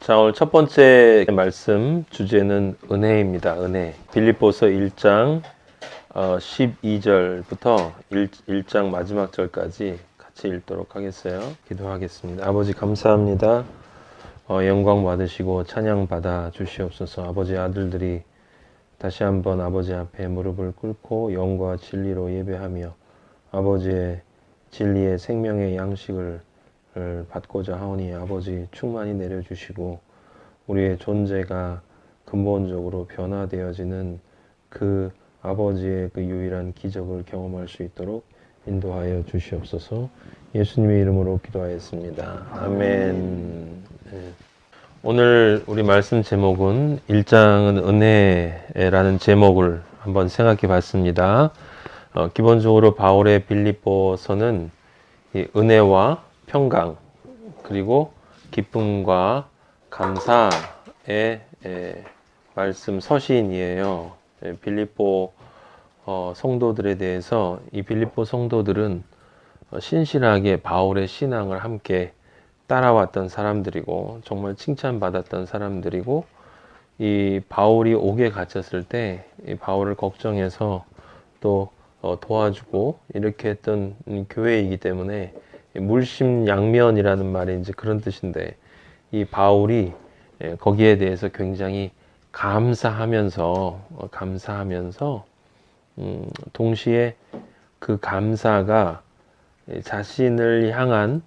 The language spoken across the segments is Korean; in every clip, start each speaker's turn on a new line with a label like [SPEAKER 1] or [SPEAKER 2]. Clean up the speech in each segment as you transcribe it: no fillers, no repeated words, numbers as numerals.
[SPEAKER 1] 자, 오늘 첫 번째 말씀 주제는 은혜입니다. 은혜. 빌립보서 1장 12절부터 1장 마지막 절까지 같이 읽도록 하겠어요. 기도하겠습니다. 아버지 감사합니다. 영광 받으시고 찬양 받아 주시옵소서. 아버지 아들들이 다시 한번 아버지 앞에 무릎을 꿇고 영과 진리로 예배하며 아버지의 진리의 생명의 양식을 받고자 하오니 아버지 충만히 내려주시고 우리의 존재가 근본적으로 변화되어지는 그 아버지의 그 유일한 기적을 경험할 수 있도록 인도하여 주시옵소서. 예수님의 이름으로 기도하였습니다. 아멘. 오늘 우리 말씀 제목은 1장은 은혜라는 제목을 한번 생각해 봤습니다. 기본적으로 바울의 빌립보서는 이 은혜와 평강 그리고 기쁨과 감사의 말씀 서신이에요. 빌립보 성도들에 대해서 이 빌립보 성도들은 신실하게 바울의 신앙을 함께 따라왔던 사람들이고 정말 칭찬받았던 사람들이고 이 바울이 옥에 갇혔을 때 이 바울을 걱정해서 또 도와주고 이렇게 했던 교회이기 때문에 물심양면이라는 말이 이제 그런 뜻인데 이 바울이 거기에 대해서 굉장히 감사하면서 동시에 그 감사가 자신을 향한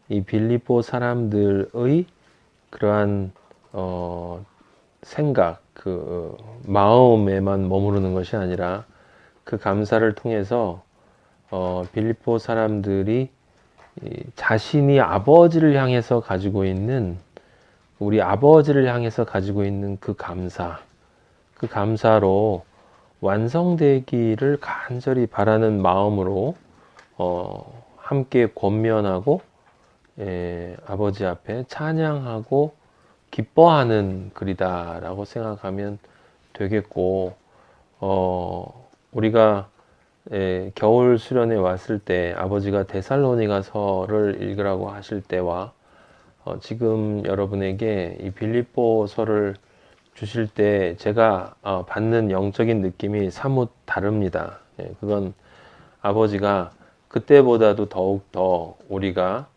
[SPEAKER 1] 이 빌립보 사람들의 그러한 생각, 그 마음에만 머무르는 것이 아니라 그 감사를 통해서 빌립보 사람들이 자신이 아버지를 향해서 가지고 있는 우리 아버지를 향해서 가지고 있는 그 감사로 완성되기를 간절히 바라는 마음으로 함께 권면하고 아버지 앞에 찬양하고 기뻐하는 글이다라고 생각하면 되겠고 우리가 겨울 수련회 왔을 때 아버지가 데살로니가서를 읽으라고 하실 때와 지금 여러분에게 이 빌립보서를 주실 때 제가 받는 영적인 느낌이 사뭇 다릅니다. 그건 아버지가 그때보다도 더욱 더 우리가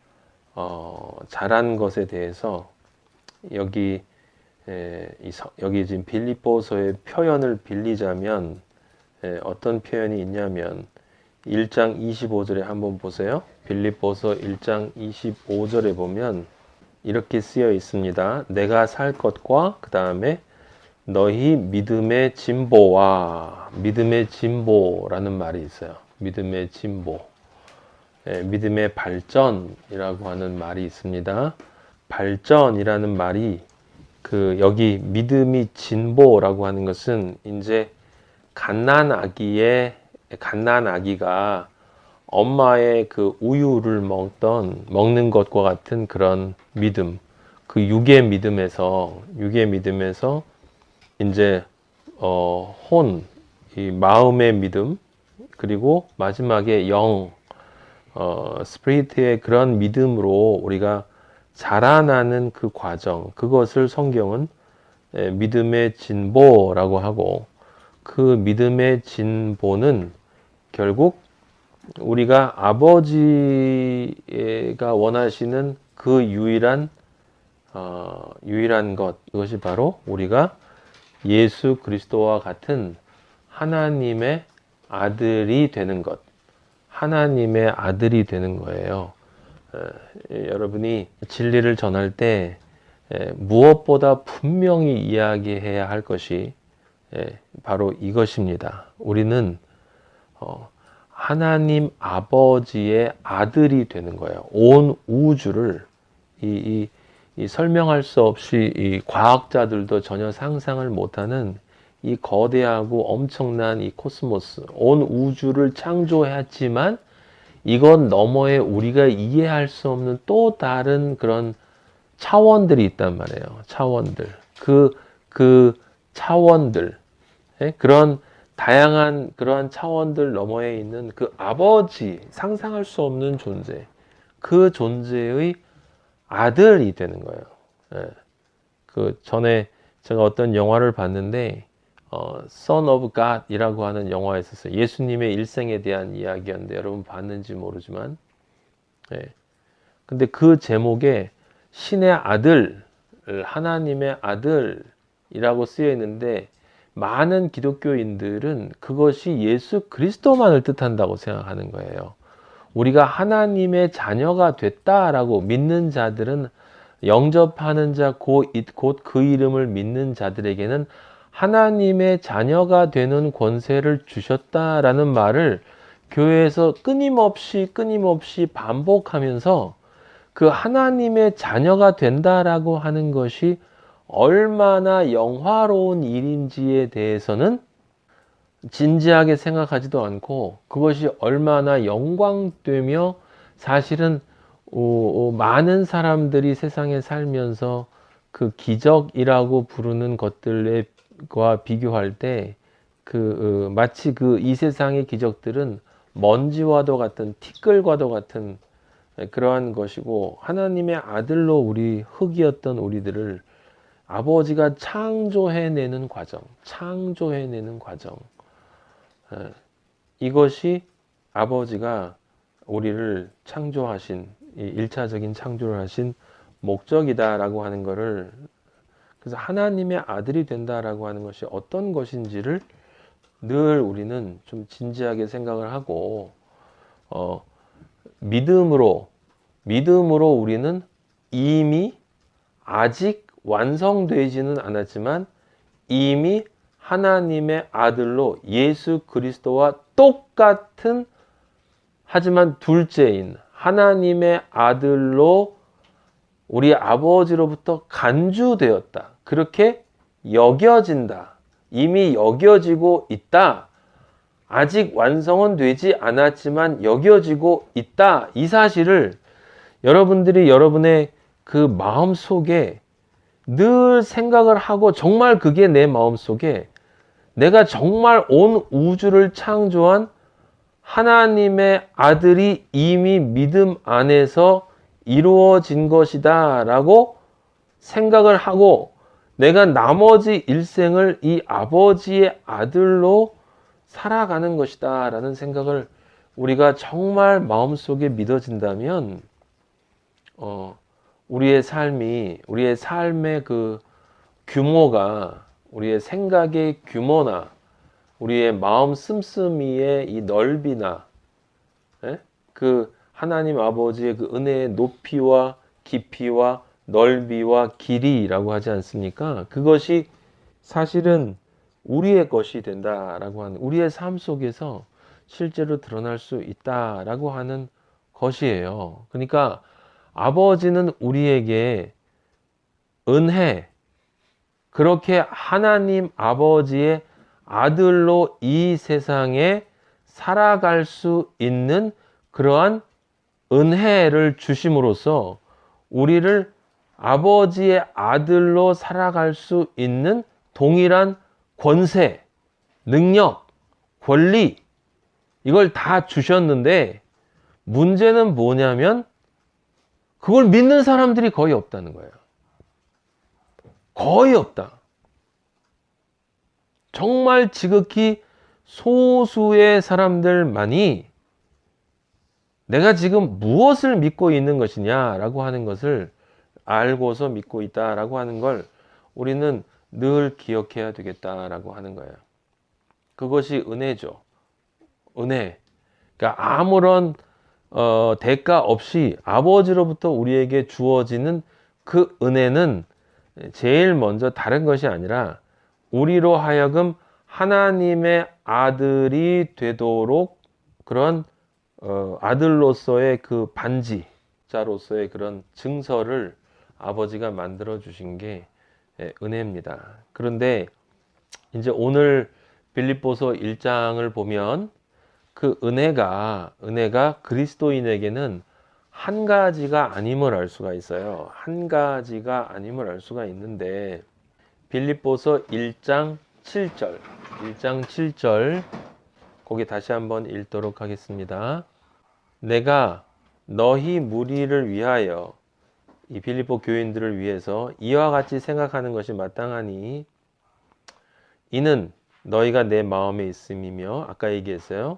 [SPEAKER 1] 잘한 것에 대해서 여기 지금 빌립보서의 표현을 빌리자면 어떤 표현이 있냐면 1장 25절에 한번 보세요. 빌립보서 1장 25절에 보면 이렇게 쓰여 있습니다. 내가 살 것과 그 다음에 너희 믿음의 진보라는 말이 있어요. 믿음의 진보, 믿음의 발전이라고 하는 말이 있습니다. 발전이라는 말이 여기 믿음이 진보라고 하는 것은 이제 갓난 아기가 엄마의 그 우유를 먹는 것과 같은 그런 믿음, 그 육의 믿음에서 이제 이 마음의 믿음, 그리고 마지막에 스피리트의 그런 믿음으로 우리가 자라나는 그 과정, 그것을 성경은 믿음의 진보라고 하고 그 믿음의 진보는 결국 우리가 아버지가 원하시는 그 유일한 것, 그것이 바로 우리가 예수 그리스도와 같은 하나님의 아들이 되는 것, 하나님의 아들이 되는 거예요. 여러분이 진리를 전할 때 무엇보다 분명히 이야기해야 할 것이 바로 이것입니다. 우리는 하나님 아버지의 아들이 되는 거예요. 온 우주를 이 설명할 수 없이 이 과학자들도 전혀 상상을 못하는 이 거대하고 엄청난 이 코스모스, 온 우주를 창조했지만 이건 너머에 우리가 이해할 수 없는 또 다른 그런 차원들이 있단 말이에요. 차원들. 그 차원들. 그런 다양한 그러한 차원들 너머에 있는 그 아버지, 상상할 수 없는 존재, 그 존재의 아들이 되는 거예요. 그 전에 제가 어떤 영화를 봤는데 Son of God이라고 하는 영화에 있었어요. 예수님의 일생에 대한 이야기였는데 여러분 봤는지 모르지만, 예. 근데 그 제목에 신의 아들, 하나님의 아들이라고 쓰여 있는데 많은 기독교인들은 그것이 예수 그리스도만을 뜻한다고 생각하는 거예요. 우리가 하나님의 자녀가 됐다라고 믿는 자들은, 영접하는 자, 곧 그 이름을 믿는 자들에게는 하나님의 자녀가 되는 권세를 주셨다라는 말을 교회에서 끊임없이 반복하면서 그 하나님의 자녀가 된다라고 하는 것이 얼마나 영화로운 일인지에 대해서는 진지하게 생각하지도 않고, 그것이 얼마나 영광되며 사실은 많은 사람들이 세상에 살면서 그 기적이라고 부르는 것들과 비교할 때 마치 이 세상의 기적들은 먼지와도 같은, 티끌과도 같은 그러한 것이고, 하나님의 아들로 우리 흙이었던 우리들을 아버지가 창조해내는 과정, 이것이 아버지가 우리를 창조하신, 이 1차적인 창조를 하신 목적이다라고 하는 것을, 그래서 하나님의 아들이 된다라고 하는 것이 어떤 것인지를 늘 우리는 좀 진지하게 생각을 하고, 믿음으로 우리는 이미 아직 완성되지는 않았지만 이미 하나님의 아들로 예수 그리스도와 똑같은, 하지만 둘째인 하나님의 아들로 우리 아버지로부터 간주되었다. 그렇게 여겨진다. 이미 여겨지고 있다. 아직 완성은 되지 않았지만 여겨지고 있다. 이 사실을 여러분들이 여러분의 그 마음 속에 늘 생각을 하고, 정말 그게 내 마음 속에 내가 정말 온 우주를 창조한 하나님의 아들이 이미 믿음 안에서 이루어진 것이다 라고 생각을 하고, 내가 나머지 일생을 이 아버지의 아들로 살아가는 것이다 라는 생각을 우리가 정말 마음속에 믿어진다면, 우리의 삶의 그 규모가, 우리의 생각의 규모나 우리의 마음 씀씀이의 이 넓이나, 그 하나님 아버지의 그 은혜의 높이와 깊이와 넓이와 길이라고 하지 않습니까? 그것이 사실은 우리의 것이 된다라고 하는, 우리의 삶 속에서 실제로 드러날 수 있다라고 하는 것이에요. 그러니까 아버지는 우리에게 은혜, 그렇게 하나님 아버지의 아들로 이 세상에 살아갈 수 있는 그러한 은혜를 주심으로써 우리를 아버지의 아들로 살아갈 수 있는 동일한 권세, 능력, 권리, 이걸 다 주셨는데, 문제는 뭐냐면 그걸 믿는 사람들이 거의 없다는 거예요. 거의 없다. 정말 지극히 소수의 사람들만이 내가 지금 무엇을 믿고 있는 것이냐라고 하는 것을 알고서 믿고 있다라고 하는 걸 우리는 늘 기억해야 되겠다라고 하는 거예요. 그것이 은혜죠. 은혜. 그러니까 아무런 대가 없이 아버지로부터 우리에게 주어지는 그 은혜는 제일 먼저 다른 것이 아니라 우리로 하여금 하나님의 아들이 되도록 그런 아들로서의 그 반지자로서의 그런 증서를 아버지가 만들어 주신 게 은혜입니다. 그런데 이제 오늘 빌립보서 1장을 보면 그 은혜가 그리스도인에게는 한 가지가 아님을 알 수가 있어요. 한 가지가 아님을 알 수가 있는데, 빌립보서 1장 7절 거기 다시 한번 읽도록 하겠습니다. 내가 너희 무리를 위하여 이 빌립보 교인들을 위해서 이와 같이 생각하는 것이 마땅하니 이는 너희가 내 마음에 있음이며 아까 얘기했어요.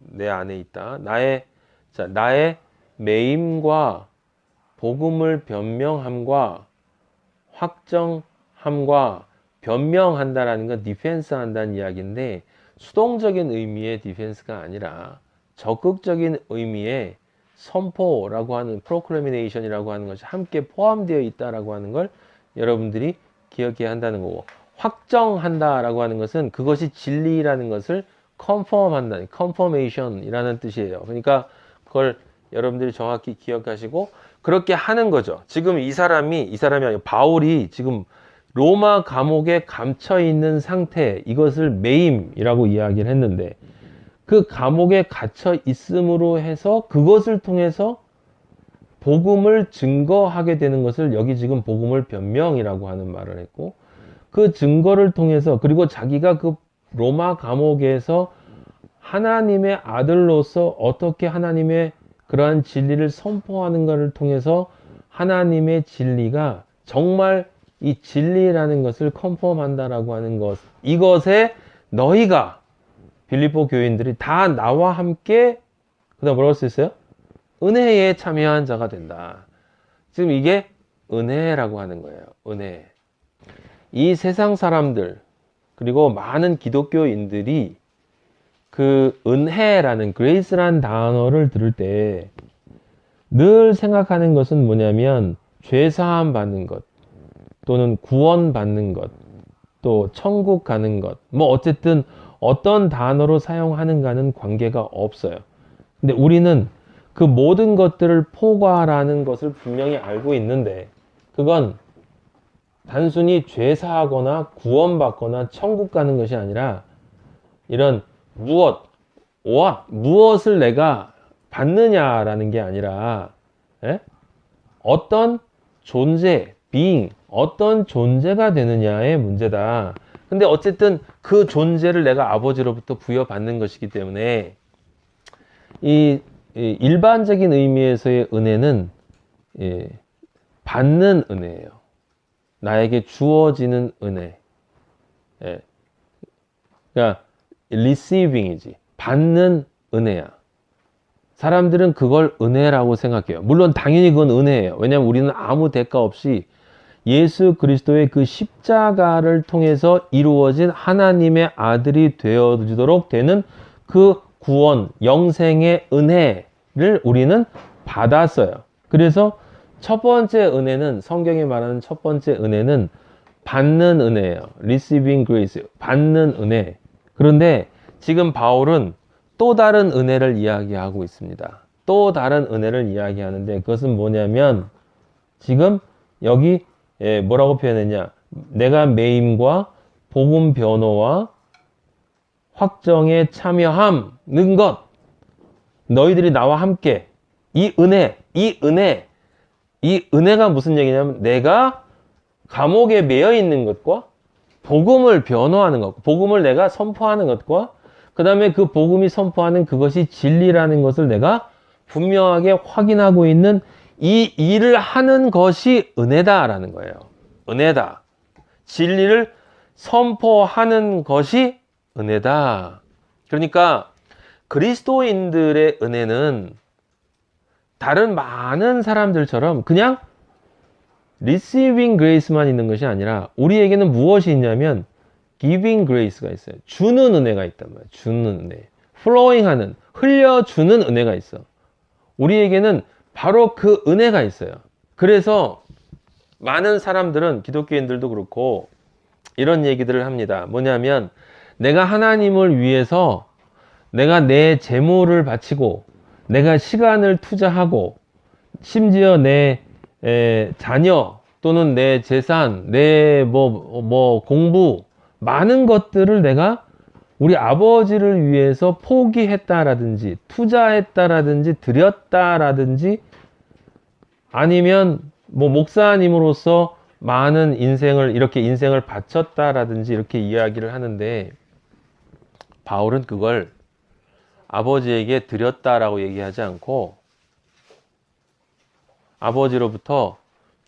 [SPEAKER 1] 내 안에 있다. 나의 매임과 복음을 변명함과 확정함과 변명한다라는 건 디펜스 한다는 이야기인데 수동적인 의미의 디펜스가 아니라 적극적인 의미의 선포라고 하는 프로클래미네이션이라고 하는 것이 함께 포함되어 있다라고 하는 걸 여러분들이 기억해야 한다는 거고, 확정한다라고 하는 것은 그것이 진리라는 것을 컨펌한다, 컨퍼메이션이라는 뜻이에요. 그러니까 그걸 여러분들이 정확히 기억하시고 그렇게 하는 거죠. 지금 이 사람이 아니라 바울이 지금 로마 감옥에 갇혀 있는 상태, 이것을 매임이라고 이야기를 했는데 그 감옥에 갇혀 있음으로 해서 그것을 통해서 복음을 증거하게 되는 것을 여기 지금 복음을 변명이라고 하는 말을 했고, 그 증거를 통해서 그리고 자기가 그 로마 감옥에서 하나님의 아들로서 어떻게 하나님의 그러한 진리를 선포하는 것을 통해서 하나님의 진리가 정말 이 진리라는 것을 컨펌한다라고 하는 것, 이것에 너희가 빌립보 교인들이 다 나와 함께 그다음 뭐라고 할 수 있어요? 은혜에 참여한 자가 된다. 지금 이게 은혜라고 하는 거예요. 은혜. 이 세상 사람들 그리고 많은 기독교인들이 그 은혜라는 그레이스라는 단어를 들을 때 늘 생각하는 것은 뭐냐면 죄사함 받는 것 또는 구원 받는 것 또 천국 가는 것 뭐 어쨌든 어떤 단어로 사용하는가는 관계가 없어요. 근데 우리는 그 모든 것들을 포괄하는 것을 분명히 알고 있는데 그건 단순히 죄사하거나 구원받거나 천국 가는 것이 아니라 이런 무엇을 내가 받느냐라는 게 아니라 어떤 존재, being, 어떤 존재가 되느냐의 문제다. 근데 어쨌든 그 존재를 내가 아버지로부터 부여받는 것이기 때문에 이 일반적인 의미에서의 은혜는 받는 은혜예요. 나에게 주어지는 은혜. 그러니까 receiving이지. 받는 은혜야. 사람들은 그걸 은혜라고 생각해요. 물론 당연히 그건 은혜예요. 왜냐하면 우리는 아무 대가 없이 예수 그리스도의 그 십자가를 통해서 이루어진 하나님의 아들이 되어지도록 되는 그 구원, 영생의 은혜를 우리는 받았어요. 그래서 첫 번째 은혜는, 성경이 말하는 첫 번째 은혜는 받는 은혜예요. Receiving grace, 받는 은혜. 그런데 지금 바울은 또 다른 은혜를 이야기하고 있습니다. 또 다른 은혜를 이야기하는데 그것은 뭐냐면 지금 여기 뭐라고 표현했냐? 내가 매임과 복음 변호와 확정에 참여함는 것. 너희들이 나와 함께 이 은혜가 무슨 얘기냐면 내가 감옥에 매여 있는 것과 복음을 변호하는 것, 복음을 내가 선포하는 것과 그 다음에 그 복음이 선포하는 그것이 진리라는 것을 내가 분명하게 확인하고 있는 이 일을 하는 것이 은혜다라는 거예요. 은혜다. 진리를 선포하는 것이 은혜다. 그러니까 그리스도인들의 은혜는 다른 많은 사람들처럼 그냥 receiving grace만 있는 것이 아니라 우리에게는 무엇이 있냐면 giving grace가 있어요. 주는 은혜가 있단 말이에요. 주는 은혜. flowing 하는, 흘려주는 은혜가 있어. 우리에게는 바로 그 은혜가 있어요. 그래서 많은 사람들은, 기독교인들도 그렇고 이런 얘기들을 합니다. 뭐냐면 내가 하나님을 위해서 내가 내 재물을 바치고 내가 시간을 투자하고 심지어 내 자녀 또는 내 재산, 내 공부 많은 것들을 내가 우리 아버지를 위해서 포기했다라든지 투자했다라든지 드렸다라든지 아니면 목사님으로서 많은 인생을 바쳤다라든지 이렇게 이야기를 하는데 바울은 그걸 아버지에게 드렸다라고 얘기하지 않고 아버지로부터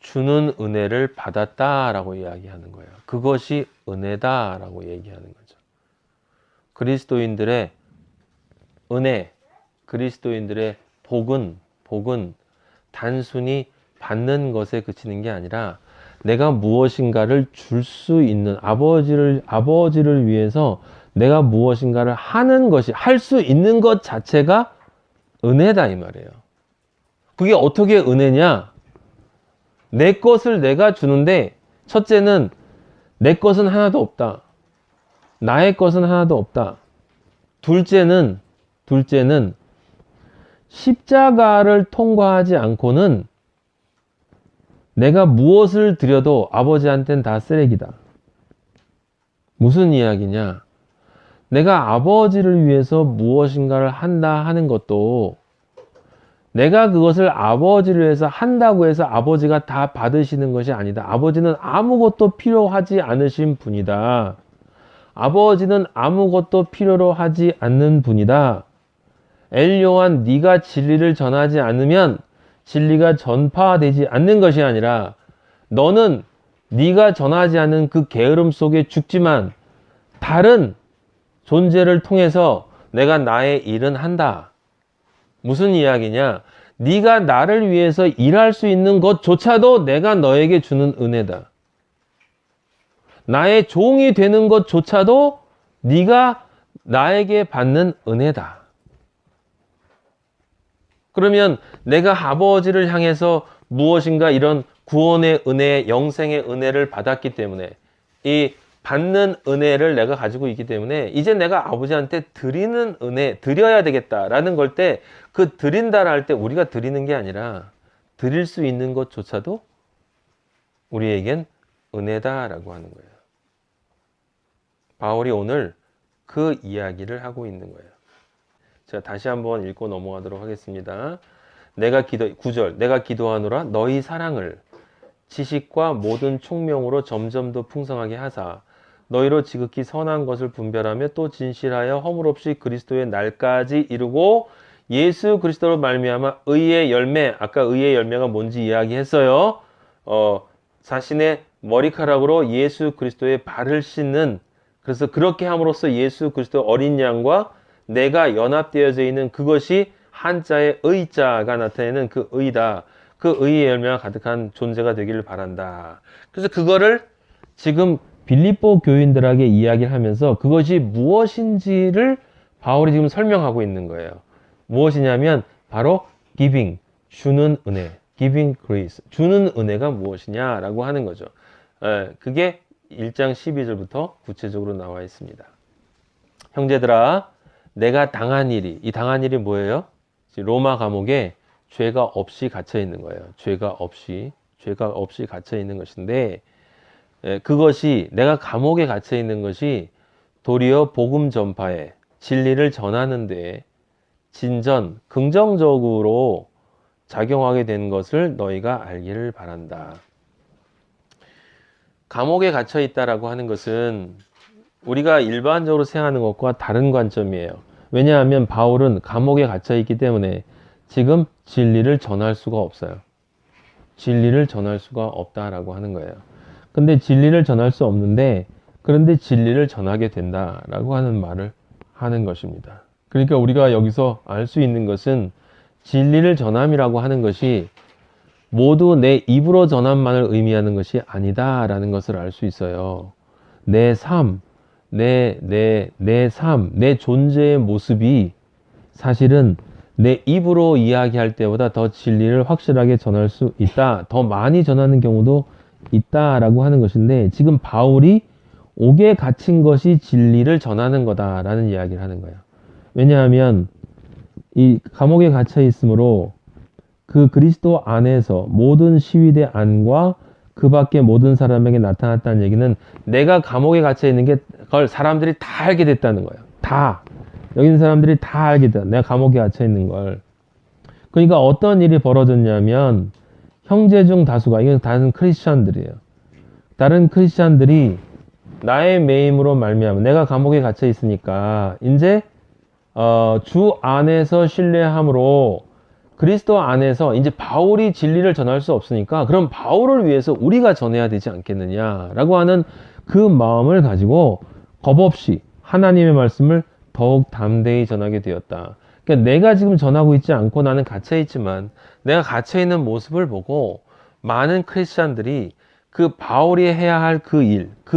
[SPEAKER 1] 주는 은혜를 받았다라고 이야기하는 거예요. 그것이 은혜다라고 얘기하는 거죠. 그리스도인들의 은혜, 그리스도인들의 복은 단순히 받는 것에 그치는 게 아니라 내가 무엇인가를 줄 수 있는 아버지를 위해서 내가 무엇인가를 하는 것이 할 수 있는 것 자체가 은혜다 이 말이에요. 그게 어떻게 은혜냐? 내 것을 내가 주는데 첫째는 내 것은 하나도 없다. 나의 것은 하나도 없다. 둘째는 십자가를 통과하지 않고는 내가 무엇을 드려도 아버지한테는 다 쓰레기다. 무슨 이야기냐? 내가 아버지를 위해서 무엇인가를 한다 하는 것도 내가 그것을 아버지를 위해서 한다고 해서 아버지가 다 받으시는 것이 아니다. 아버지는 아무것도 필요하지 않으신 분이다. 아버지는 아무것도 필요로 하지 않는 분이다. 엘요한 네가 진리를 전하지 않으면 진리가 전파되지 않는 것이 아니라 너는 네가 전하지 않는 그 게으름 속에 죽지만 다른 존재를 통해서 내가 나의 일은 한다. 무슨 이야기냐? 네가 나를 위해서 일할 수 있는 것조차도 내가 너에게 주는 은혜다. 나의 종이 되는 것조차도 네가 나에게 받는 은혜다. 그러면 내가 아버지를 향해서 무엇인가 이런 구원의 은혜, 영생의 은혜를 받았기 때문에 이 받는 은혜를 내가 가지고 있기 때문에 이제 내가 아버지한테 드리는 은혜, 드려야 되겠다라는 걸 때 그 드린다라 할 때 우리가 드리는 게 아니라 드릴 수 있는 것조차도 우리에겐 은혜다라고 하는 거예요. 바울이 오늘 그 이야기를 하고 있는 거예요. 제가 다시 한번 읽고 넘어가도록 하겠습니다. 9절 내가 기도하노라 너희 사랑을 지식과 모든 총명으로 점점 더 풍성하게 하사 너희로 지극히 선한 것을 분별하며 또 진실하여 허물 없이 그리스도의 날까지 이루고 예수 그리스도로 말미암아 의의 열매, 아까 의의 열매가 뭔지 이야기했어요. 자신의 머리카락으로 예수 그리스도의 발을 씻는, 그래서 그렇게 함으로써 예수 그리스도 어린 양과 내가 연합되어져 있는 그것이 한자의 의자가 나타내는 그 의다. 그 의의 열매가 가득한 존재가 되기를 바란다. 그래서 그거를 지금 빌립보 교인들에게 이야기를 하면서 그것이 무엇인지를 바울이 지금 설명하고 있는 거예요. 무엇이냐면 바로 giving, 주는 은혜, giving grace, 주는 은혜가 무엇이냐라고 하는 거죠. 그게 1장 12절부터 구체적으로 나와 있습니다. 형제들아, 내가 당한 일이, 이 당한 일이 뭐예요? 로마 감옥에 죄가 없이 갇혀 있는 거예요. 죄가 없이 갇혀 있는 것인데, 그것이 내가 감옥에 갇혀 있는 것이 도리어 복음 전파에 진리를 전하는 데 진전 긍정적으로 작용하게 된 것을 너희가 알기를 바란다. 감옥에 갇혀 있다라고 하는 것은 우리가 일반적으로 생각하는 것과 다른 관점이에요. 왜냐하면 바울은 감옥에 갇혀 있기 때문에 지금 진리를 전할 수가 없어요. 진리를 전할 수가 없다라고 하는 거예요. 근데 진리를 전할 수 없는데 그런데 진리를 전하게 된다라고 하는 말을 하는 것입니다. 그러니까 우리가 여기서 알 수 있는 것은 진리를 전함이라고 하는 것이 모두 내 입으로 전함만을 의미하는 것이 아니다라는 것을 알 수 있어요. 내 삶, 내 존재의 모습이 사실은 내 입으로 이야기할 때보다 더 진리를 확실하게 전할 수 있다. 더 많이 전하는 경우도 있다라고 하는 것인데 지금 바울이 옥에 갇힌 것이 진리를 전하는 거다라는 이야기를 하는 거예요. 왜냐하면 이 감옥에 갇혀 있으므로 그 그리스도 안에서 모든 시위대 안과 그 밖에 모든 사람에게 나타났다는 얘기는 내가 감옥에 갇혀 있는 게 그걸 사람들이 다 알게 됐다는 거예요. 다. 여기 있는 사람들이 다 알게 됐다. 내가 감옥에 갇혀 있는 걸. 그러니까 어떤 일이 벌어졌냐면 형제 중 다수가, 이건 다른 크리스찬들이에요. 다른 크리스찬들이 나의 매임으로 말미암아 내가 감옥에 갇혀 있으니까 이제 주 안에서 신뢰함으로 그리스도 안에서 이제 바울이 진리를 전할 수 없으니까 그럼 바울을 위해서 우리가 전해야 되지 않겠느냐라고 하는 그 마음을 가지고 겁없이 하나님의 말씀을 더욱 담대히 전하게 되었다. 그러니까 내가 지금 전하고 있지 않고 나는 갇혀 있지만 내가 갇혀 있는 모습을 보고 많은 크리스찬들이 그 바울이 해야 할 그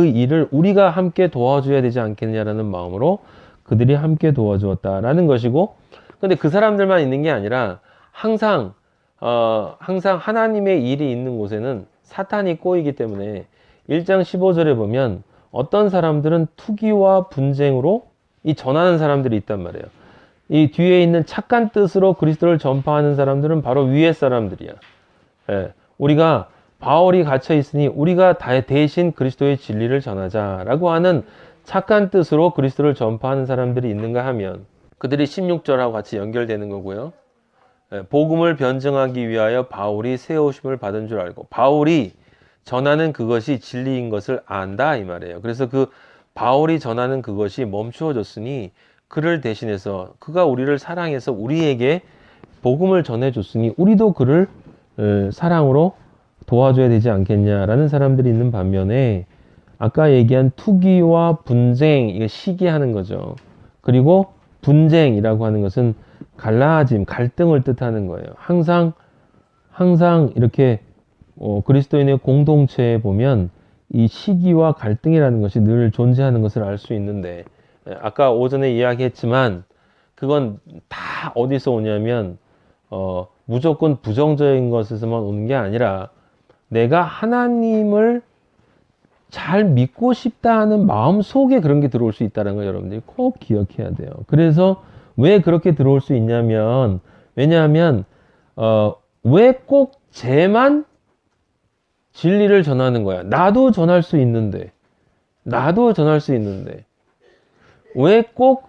[SPEAKER 1] 일을 우리가 함께 도와줘야 되지 않겠냐라는 마음으로 그들이 함께 도와주었다라는 것이고, 근데 그 사람들만 있는 게 아니라 항상 하나님의 일이 있는 곳에는 사탄이 꼬이기 때문에 1장 15절에 보면 어떤 사람들은 투기와 분쟁으로 이 전하는 사람들이 있단 말이에요. 이 뒤에 있는 착한 뜻으로 그리스도를 전파하는 사람들은 바로 위의 사람들이야. 예, 우리가 바울이 갇혀 있으니 우리가 대신 그리스도의 진리를 전하자라고 하는 착한 뜻으로 그리스도를 전파하는 사람들이 있는가 하면 그들이 16절하고 같이 연결되는 거고요. 예, 복음을 변증하기 위하여 바울이 세우심을 받은 줄 알고, 바울이 전하는 그것이 진리인 것을 안다 이 말이에요. 그래서 그 바울이 전하는 그것이 멈추어졌으니 그를 대신해서 그가 우리를 사랑해서 우리에게 복음을 전해줬으니 우리도 그를 사랑으로 도와줘야 되지 않겠냐라는 사람들이 있는 반면에, 아까 얘기한 투기와 분쟁, 이거 시기하는 거죠. 그리고 분쟁이라고 하는 것은 갈라짐, 갈등을 뜻하는 거예요. 항상 이렇게 그리스도인의 공동체에 보면 이 시기와 갈등이라는 것이 늘 존재하는 것을 알 수 있는데, 아까 오전에 이야기했지만 그건 다 어디서 오냐면 무조건 부정적인 것에서만 오는 게 아니라 내가 하나님을 잘 믿고 싶다 하는 마음 속에 그런 게 들어올 수 있다는 걸 여러분들이 꼭 기억해야 돼요. 그래서 왜 그렇게 들어올 수 있냐면, 왜냐하면 왜 꼭 쟤만 진리를 전하는 거야. 나도 전할 수 있는데 왜 꼭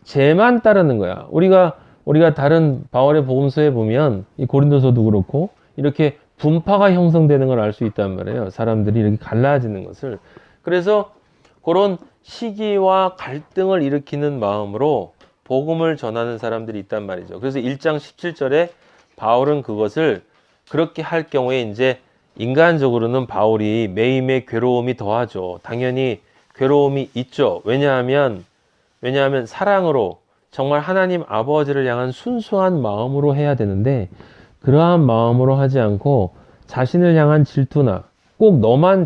[SPEAKER 1] 쟤만 따르는 거야. 우리가 다른 바울의 복음서에 보면 이 고린도서도 그렇고 이렇게 분파가 형성되는 걸 알 수 있단 말이에요. 사람들이 이렇게 갈라지는 것을. 그래서 그런 시기와 갈등을 일으키는 마음으로 복음을 전하는 사람들이 있단 말이죠. 그래서 1장 17절에 바울은 그것을 그렇게 할 경우에 이제 인간적으로는 바울이 매일매일 괴로움이 더하죠. 당연히 괴로움이 있죠. 왜냐하면 사랑으로 정말 하나님 아버지를 향한 순수한 마음으로 해야 되는데, 그러한 마음으로 하지 않고 자신을 향한 질투나 꼭 너만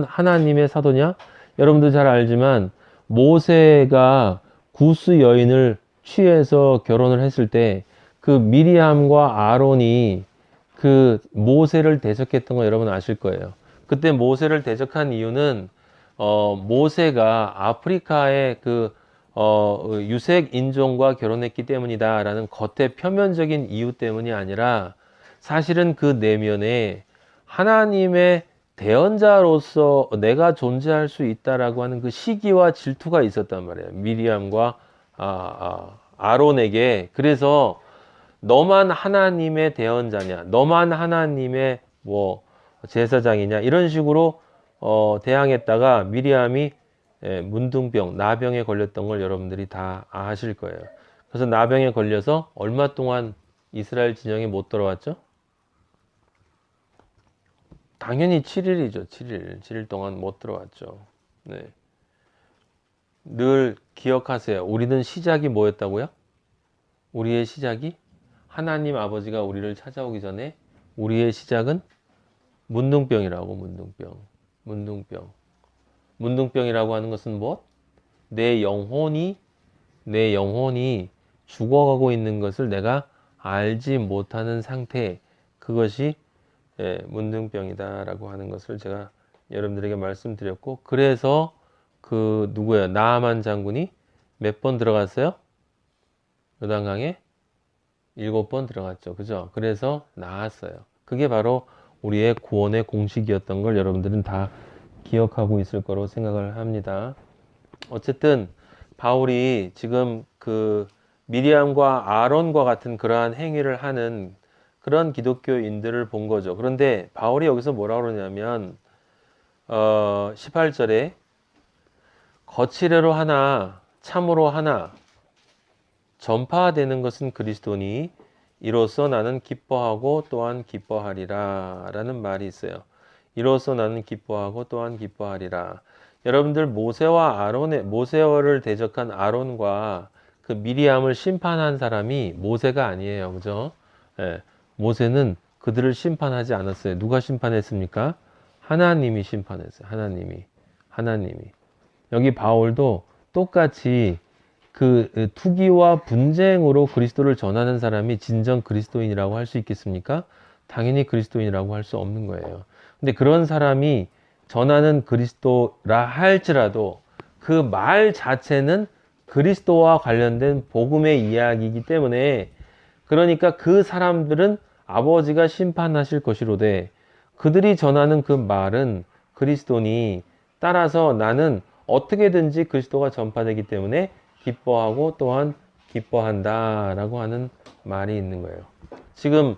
[SPEAKER 1] 하나님의 사도냐? 여러분도 잘 알지만 모세가 구스 여인을 취해서 결혼을 했을 때 그 미리암과 아론이 그 모세를 대적했던 거 여러분 아실 거예요. 그때 모세를 대적한 이유는 모세가 아프리카의 유색 인종과 결혼했기 때문이다라는 겉의 표면적인 이유 때문이 아니라 사실은 그 내면에 하나님의 대언자로서 내가 존재할 수 있다라고 하는 그 시기와 질투가 있었단 말이에요. 미리암과 아론에게. 그래서 너만 하나님의 대언자냐, 너만 하나님의 제사장이냐, 이런 식으로 대항했다가 미리암이 문둥병, 나병에 걸렸던 걸 여러분들이 다 아실 거예요. 그래서 나병에 걸려서 얼마 동안 이스라엘 진영에 못 들어왔죠? 당연히 7일이죠. 7일 동안 못 들어왔죠. 네. 늘 기억하세요. 우리는 시작이 뭐였다고요? 우리의 시작이 하나님 아버지가 우리를 찾아오기 전에 우리의 시작은 문둥병이라고. 문둥병이라고 하는 것은 무엇? 내 영혼이 죽어가고 있는 것을 내가 알지 못하는 상태, 그것이 문둥병이다라고 하는 것을 제가 여러분들에게 말씀드렸고, 그래서 나아만 장군이 몇 번 들어갔어요? 요단강에 7번 들어갔죠. 그죠? 그래서 나았어요. 그게 바로 우리의 구원의 공식이었던 걸 여러분들은 다 기억하고 있을 거로 생각을 합니다. 어쨌든 바울이 지금 미리암과 아론과 같은 그러한 행위를 하는 그런 기독교인들을 본 거죠. 그런데 바울이 여기서 뭐라고 그러냐면 18절에 거칠애로 하나 참으로 하나 전파되는 것은 그리스도니 이로써 나는 기뻐하고 또한 기뻐하리라 라는 말이 있어요. 이로써 나는 기뻐하고 또한 기뻐하리라. 여러분들 모세를 대적한 아론과 그 미리암을 심판한 사람이 모세가 아니에요. 그죠? 예, 모세는 그들을 심판하지 않았어요. 누가 심판했습니까? 하나님이 심판했어요. 하나님이. 여기 바울도 똑같이 그 투기와 분쟁으로 그리스도를 전하는 사람이 진정 그리스도인이라고 할 수 있겠습니까? 당연히 그리스도인이라고 할 수 없는 거예요. 근데 그런 사람이 전하는 그리스도라 할지라도 그 말 자체는 그리스도와 관련된 복음의 이야기이기 때문에, 그러니까 그 사람들은 아버지가 심판하실 것이로되 그들이 전하는 그 말은 그리스도니, 따라서 나는 어떻게든지 그리스도가 전파되기 때문에 기뻐하고 또한 기뻐한다 라고 하는 말이 있는 거예요. 지금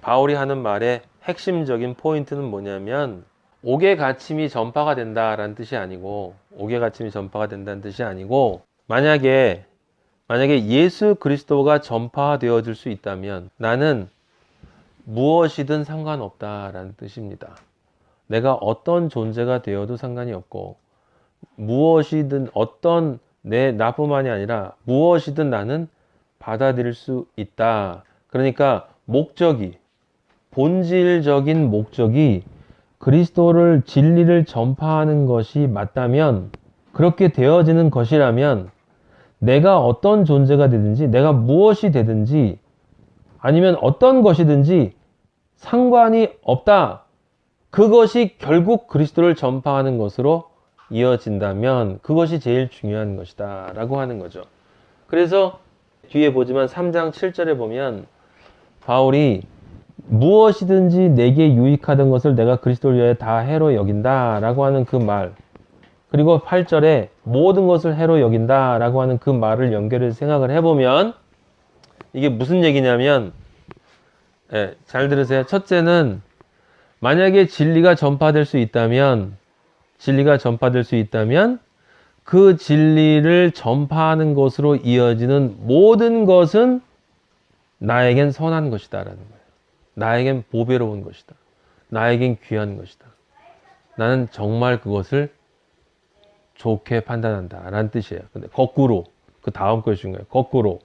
[SPEAKER 1] 바울이 하는 말의 핵심적인 포인트는 뭐냐면, 옥의 가침이 전파가 된다라는 뜻이 아니고, 만약에 예수 그리스도가 전파되어질 수 있다면 나는 무엇이든 상관없다라는 뜻입니다. 내가 어떤 존재가 되어도 상관이 없고, 무엇이든 나뿐만이 아니라 무엇이든 나는 받아들일 수 있다. 그러니까 본질적인 목적이 그리스도를, 진리를 전파하는 것이 맞다면, 그렇게 되어지는 것이라면 내가 어떤 존재가 되든지, 내가 무엇이 되든지, 아니면 어떤 것이든지 상관이 없다. 그것이 결국 그리스도를 전파하는 것으로 이어진다면 그것이 제일 중요한 것이다 라고 하는 거죠. 그래서 뒤에 보지만 3장 7절에 보면 바울이 무엇이든지 내게 유익하던 것을 내가 그리스도를 위하여 다 해로 여긴다 라고 하는 그 말, 그리고 8절에 모든 것을 해로 여긴다 라고 하는 그 말을 연결해서 생각을 해보면 이게 무슨 얘기냐면, 잘 들으세요. 첫째는 만약에 진리가 전파될 수 있다면 그 진리를 전파하는 것으로 이어지는 모든 것은 나에겐 선한 것이다 라는 거예요. 나에겐 보배로운 것이다. 나에겐 귀한 것이다. 나는 정말 그것을 좋게 판단한다 라는 뜻이에요. 근데 거꾸로, 그 다음 것이 중요해요. 거꾸로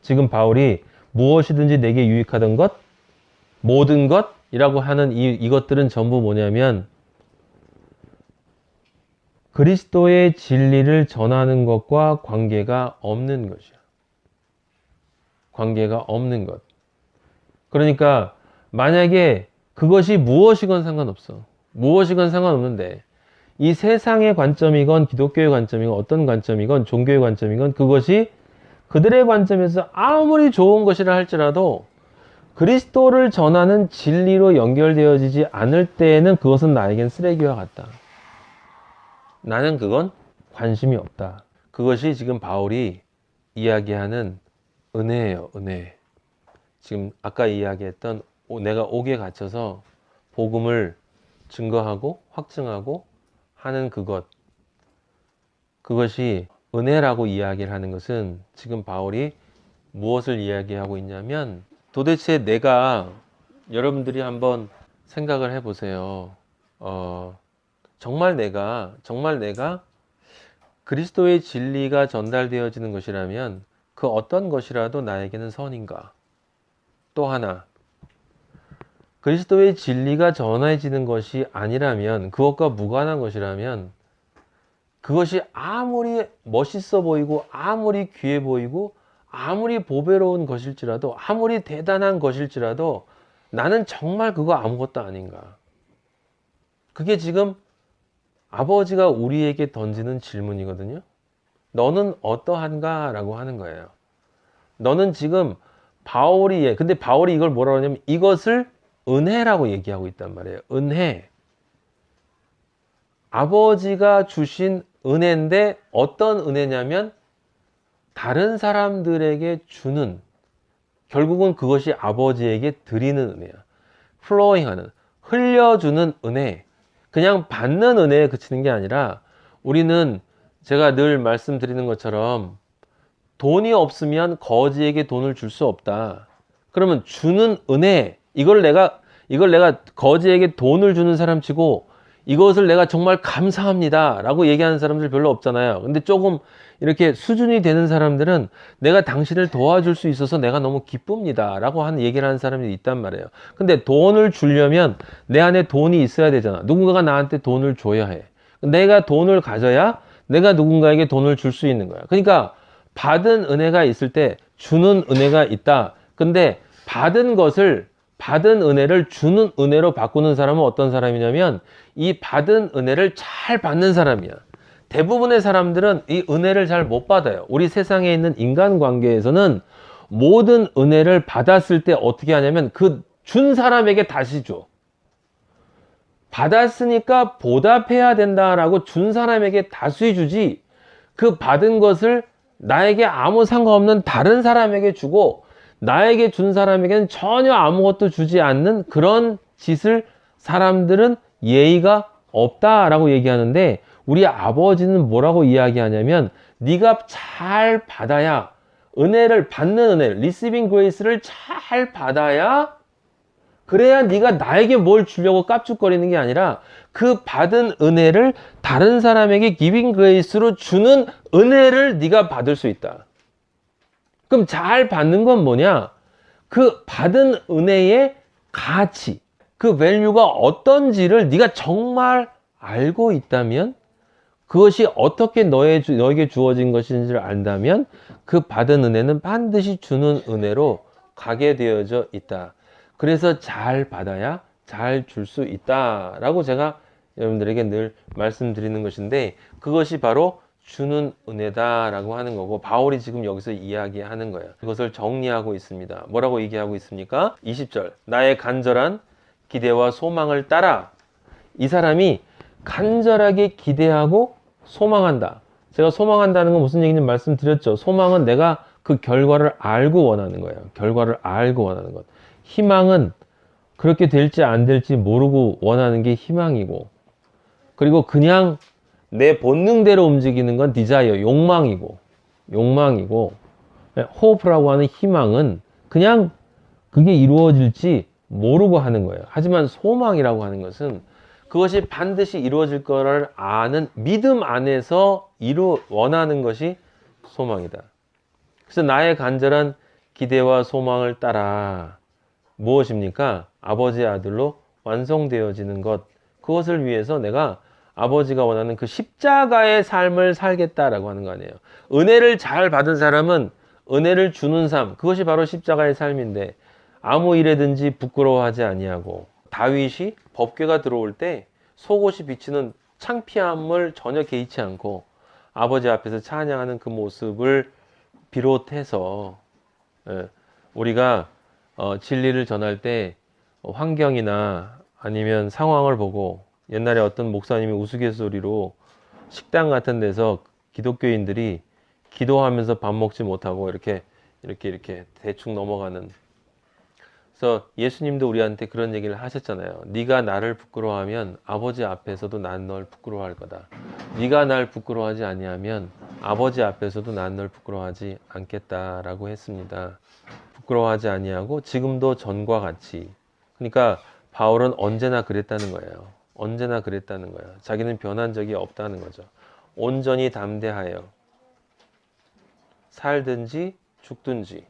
[SPEAKER 1] 지금 바울이 무엇이든지 내게 유익하던 것, 모든 것이라고 하는 이것들은 전부 뭐냐면 그리스도의 진리를 전하는 것과 관계가 없는 것이야. 관계가 없는 것. 그러니까 만약에 그것이 무엇이건 상관없어. 무엇이건 상관없는데 이 세상의 관점이건 기독교의 관점이건 어떤 관점이건 종교의 관점이건 그것이 그들의 관점에서 아무리 좋은 것이라 할지라도 그리스도를 전하는 진리로 연결되어지지 않을 때에는 그것은 나에겐 쓰레기와 같다. 나는 그건 관심이 없다. 그것이 지금 바울이 이야기하는 은혜예요. 은혜. 지금 아까 이야기했던 내가 옥에 갇혀서 복음을 증거하고 확증하고 하는 그것이 은혜라고 이야기를 하는 것은 지금 바울이 무엇을 이야기하고 있냐면, 도대체 여러분들이 한번 생각을 해보세요. 정말 내가 그리스도의 진리가 전달되어지는 것이라면 그 어떤 것이라도 나에게는 선인가? 또 하나, 그리스도의 진리가 전해지는 것이 아니라면, 그것과 무관한 것이라면 그것이 아무리 멋있어 보이고 아무리 귀해 보이고 아무리 보배로운 것일지라도 아무리 대단한 것일지라도 나는 정말 그거 아무것도 아닌가? 그게 지금 아버지가 우리에게 던지는 질문이거든요. 너는 어떠한가? 라고 하는 거예요. 너는 지금 근데 바울이 이걸 뭐라고 하냐면 이것을 은혜라고 얘기하고 있단 말이에요. 은혜. 아버지가 주신 은혜인데 어떤 은혜냐면 다른 사람들에게 주는, 결국은 그것이 아버지에게 드리는 은혜야. 플로잉하는, 흘려주는 은혜. 그냥 받는 은혜에 그치는 게 아니라, 우리는 제가 늘 말씀드리는 것처럼 돈이 없으면 거지에게 돈을 줄 수 없다. 그러면 주는 은혜, 이걸 내가 거지에게 돈을 주는 사람 치고 이것을 내가 정말 감사합니다 라고 얘기하는 사람들 별로 없잖아요. 근데 조금 이렇게 수준이 되는 사람들은 내가 당신을 도와줄 수 있어서 내가 너무 기쁩니다 라고 하는 얘기를 하는 사람이 있단 말이에요. 근데 돈을 주려면 내 안에 돈이 있어야 되잖아. 누군가가 나한테 돈을 줘야 해. 내가 돈을 가져야 내가 누군가에게 돈을 줄 수 있는 거야. 그러니까 받은 은혜가 있을 때 주는 은혜가 있다. 근데 받은 은혜를 주는 은혜로 바꾸는 사람은 어떤 사람이냐면 이 받은 은혜를 잘 받는 사람이야. 대부분의 사람들은 이 은혜를 잘 못 받아요. 우리 세상에 있는 인간관계에서는 모든 은혜를 받았을 때 어떻게 하냐면 그 준 사람에게 다시 줘. 받았으니까 보답해야 된다라고 준 사람에게 다시 주지, 그 받은 것을 나에게 아무 상관없는 다른 사람에게 주고 나에게 준 사람에게는 전혀 아무것도 주지 않는 그런 짓을 사람들은 예의가 없다라고 얘기하는데, 우리 아버지는 뭐라고 이야기하냐면 네가 잘 받아야, 은혜를 받는 은혜, 리시빙 그레이스를 잘 받아야, 그래야 네가 나에게 뭘 주려고 깝죽거리는 게 아니라 그 받은 은혜를 다른 사람에게 기빙 그레이스로 주는 은혜를 네가 받을 수 있다. 그럼 잘 받는 건 뭐냐? 그 받은 은혜의 가치, 그 밸류가 어떤지를 네가 정말 알고 있다면, 그것이 어떻게 너에게 주어진 것인지를 안다면 그 받은 은혜는 반드시 주는 은혜로 가게 되어져 있다. 그래서 잘 받아야 잘 줄 수 있다라고 제가 여러분들에게 늘 말씀드리는 것인데, 그것이 바로 주는 은혜다라고 하는 거고, 바울이 지금 여기서 이야기하는 거예요. 그것을 정리하고 있습니다. 뭐라고 얘기하고 있습니까? 20절, 나의 간절한 기대와 소망을 따라. 이 사람이 간절하게 기대하고 소망한다. 제가 소망한다는 건 무슨 얘기인지 말씀드렸죠. 소망은 내가 그 결과를 알고 원하는 거예요. 결과를 알고 원하는 것. 희망은 그렇게 될지 안 될지 모르고 원하는 게 희망이고, 그리고 그냥 내 본능대로 움직이는 건 디자이어, 욕망이고, 호프라고 하는 희망은 그냥 그게 이루어질지 모르고 하는 거예요. 하지만 소망이라고 하는 것은 그것이 반드시 이루어질 거를 아는 믿음 안에서 원하는 것이 소망이다. 그래서 나의 간절한 기대와 소망을 따라 무엇입니까? 아버지의 아들로 완성되어지는 것. 그것을 위해서 내가 아버지가 원하는 그 십자가의 삶을 살겠다라고 하는 거 아니에요. 은혜를 잘 받은 사람은 은혜를 주는 삶, 그것이 바로 십자가의 삶인데, 아무 일에든지 부끄러워하지 아니하고, 다윗이 법궤가 들어올 때 속옷이 비치는 창피함을 전혀 개의치 않고 아버지 앞에서 찬양하는 그 모습을 비롯해서, 우리가 진리를 전할 때 환경이나 아니면 상황을 보고, 옛날에 어떤 목사님이 우스갯소리로 식당 같은 데서 기독교인들이 기도하면서 밥 먹지 못하고 이렇게 대충 넘어가는, 그래서 예수님도 우리한테 그런 얘기를 하셨잖아요. 네가 나를 부끄러워하면 아버지 앞에서도 난 널 부끄러워할 거다. 네가 날 부끄러워하지 아니하면 아버지 앞에서도 난 널 부끄러워하지 않겠다라고 했습니다. 부끄러워하지 아니하고 지금도 전과 같이. 그러니까 바울은 언제나 그랬다는 거예요. 언제나 그랬다는 거예요. 자기는 변한 적이 없다는 거죠. 온전히 담대하여 살든지 죽든지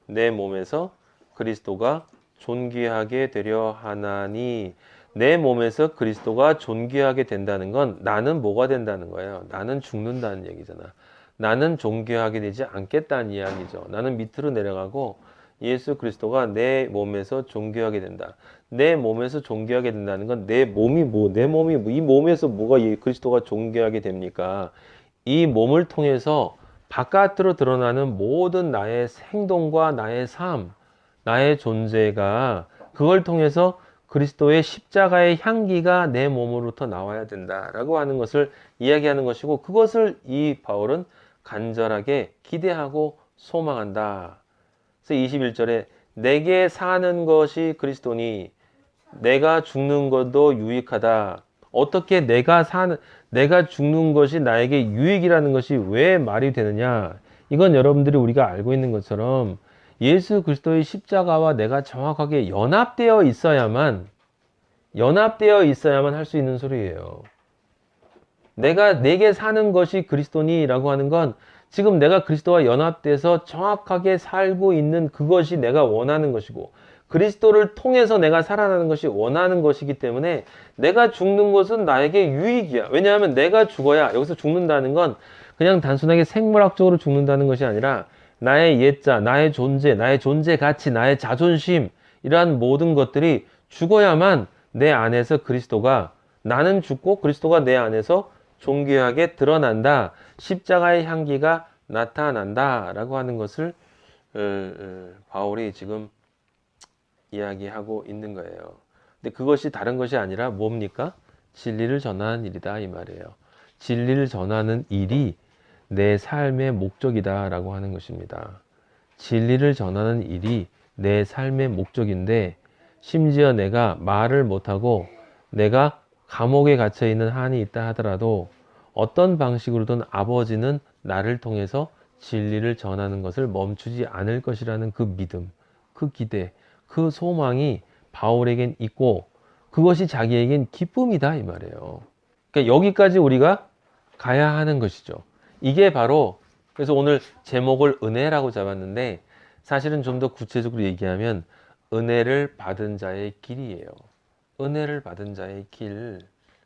[SPEAKER 1] 내 몸에서 그리스도가 존귀하게 되려 하나니. 내 몸에서 그리스도가 존귀하게 된다는 건 나는 뭐가 된다는 거예요? 나는 죽는다는 얘기잖아. 나는 존귀하게 되지 않겠다는 이야기죠. 나는 밑으로 내려가고 예수 그리스도가 내 몸에서 존귀하게 된다. 내 몸에서 존귀하게 된다는 건 내 몸이 이 몸에서 뭐가 그리스도가 존귀하게 됩니까? 이 몸을 통해서 바깥으로 드러나는 모든 나의 행동과 나의 삶, 나의 존재가, 그걸 통해서 그리스도의 십자가의 향기가 내 몸으로부터 나와야 된다라고 하는 것을 이야기하는 것이고, 그것을 이 바울은 간절하게 기대하고 소망한다. 그래서 21절에 내게 사는 것이 그리스도니 내가 죽는 것도 유익하다. 어떻게 내가 죽는 것이 나에게 유익이라는 것이 왜 말이 되느냐? 이건 여러분들이 우리가 알고 있는 것처럼 예수 그리스도의 십자가와 내가 정확하게 연합되어 있어야만 할 수 있는 소리예요. 내게 사는 것이 그리스도니라고 하는 건 지금 내가 그리스도와 연합돼서 정확하게 살고 있는 그것이 내가 원하는 것이고, 그리스도를 통해서 내가 살아나는 것이 원하는 것이기 때문에 내가 죽는 것은 나에게 유익이야. 왜냐하면 내가 죽어야, 여기서 죽는다는 건 그냥 단순하게 생물학적으로 죽는다는 것이 아니라 나의 옛자, 나의 존재 가치, 나의 자존심, 이러한 모든 것들이 죽어야만 내 안에서 그리스도가, 나는 죽고 그리스도가 내 안에서 존귀하게 드러난다. 십자가의 향기가 나타난다. 라고 하는 것을 바울이 지금 이야기하고 있는 거예요. 근데 그것이 다른 것이 아니라 뭡니까? 진리를 전하는 일이다. 이 말이에요. 진리를 전하는 일이 내 삶의 목적이다. 라고 하는 것입니다. 진리를 전하는 일이 내 삶의 목적인데, 심지어 내가 말을 못하고 내가 감옥에 갇혀 있는 한이 있다 하더라도 어떤 방식으로든 아버지는 나를 통해서 진리를 전하는 것을 멈추지 않을 것이라는 그 믿음, 그 기대, 그 소망이 바울에겐 있고, 그것이 자기에겐 기쁨이다 이 말이에요. 그러니까 여기까지 우리가 가야 하는 것이죠. 이게 바로, 그래서 오늘 제목을 은혜라고 잡았는데 사실은 좀 더 구체적으로 얘기하면 은혜를 받은 자의 길이에요. 은혜를 받은 자의 길.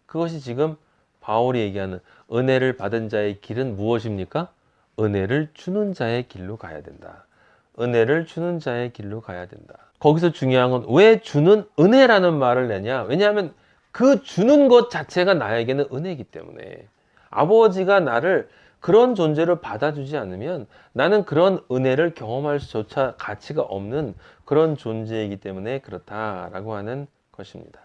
[SPEAKER 1] 그것이 지금 바울이 얘기하는 은혜를 받은 자의 길은 무엇입니까? 은혜를 주는 자의 길로 가야 된다. 은혜를 주는 자의 길로 가야 된다. 거기서 중요한 건 왜 주는 은혜라는 말을 내냐? 왜냐하면 그 주는 것 자체가 나에게는 은혜이기 때문에, 아버지가 나를 그런 존재로 받아주지 않으면 나는 그런 은혜를 경험할 수조차 가치가 없는 그런 존재이기 때문에 그렇다라고 하는 것입니다.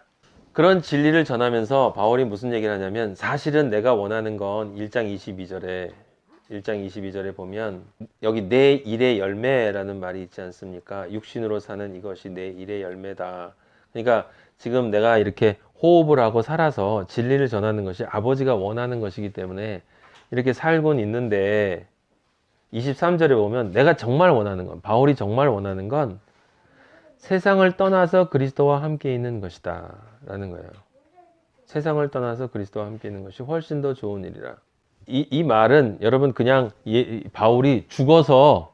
[SPEAKER 1] 그런 진리를 전하면서 바울이 무슨 얘기를 하냐면, 사실은 내가 원하는 건 1장 22절에 보면 여기 내 일의 열매라는 말이 있지 않습니까? 육신으로 사는 이것이 내 일의 열매다. 그러니까 지금 내가 이렇게 호흡을 하고 살아서 진리를 전하는 것이 아버지가 원하는 것이기 때문에 이렇게 살곤 있는데, 23절에 보면 내가 정말 원하는 건, 바울이 정말 원하는 건 세상을 떠나서 그리스도와 함께 있는 것이다 라는 거예요. 세상을 떠나서 그리스도와 함께 있는 것이 훨씬 더 좋은 일이라. 이 말은 여러분 그냥 바울이 죽어서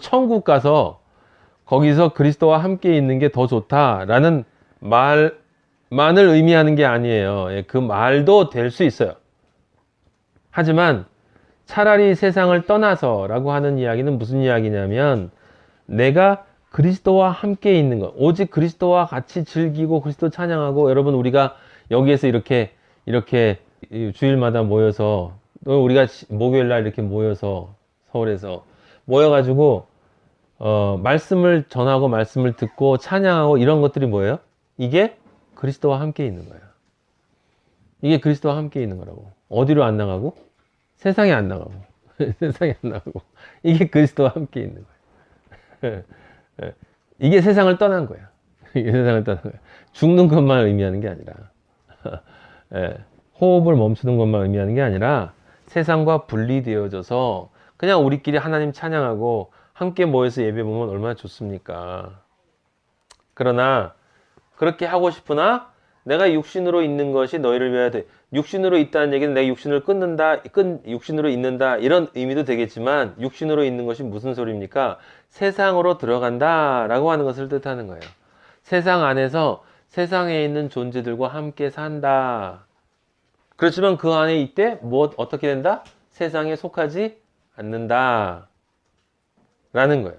[SPEAKER 1] 천국 가서 거기서 그리스도와 함께 있는 게 더 좋다라는 말만을 의미하는 게 아니에요. 그 말도 될 수 있어요. 하지만 차라리 세상을 떠나서 라고 하는 이야기는 무슨 이야기냐면, 내가 그리스도와 함께 있는 것, 오직 그리스도와 같이 즐기고 그리스도 찬양하고, 여러분 우리가 여기에서 이렇게 주일마다 모여서, 우리가 목요일날 이렇게 모여서 서울에서 모여가지고 말씀을 전하고 말씀을 듣고 찬양하고 이런 것들이 뭐예요? 이게 그리스도와 함께 있는 거예요. 이게 그리스도와 함께 있는 거라고. 어디로 안 나가고? 세상에 안 나가고. 세상에 안 나가고. 이게 그리스도와 함께 있는 거예요. 이게 세상을 떠난 거야. 이게 세상을 떠난 거야. 죽는 것만 의미하는 게 아니라, 호흡을 멈추는 것만 의미하는 게 아니라, 세상과 분리되어져서 그냥 우리끼리 하나님 찬양하고 함께 모여서 예배 보면 얼마나 좋습니까? 그러나 그렇게 하고 싶으나 내가 육신으로 있는 것이 너희를 위하여 돼. 육신으로 있다는 얘기는 내가 육신을 육신으로 있는다 이런 의미도 되겠지만, 육신으로 있는 것이 무슨 소리입니까? 세상으로 들어간다 라고 하는 것을 뜻하는 거예요. 세상 안에서 세상에 있는 존재들과 함께 산다. 그렇지만 그 안에 이때 어떻게 된다? 세상에 속하지 않는다 라는 거예요.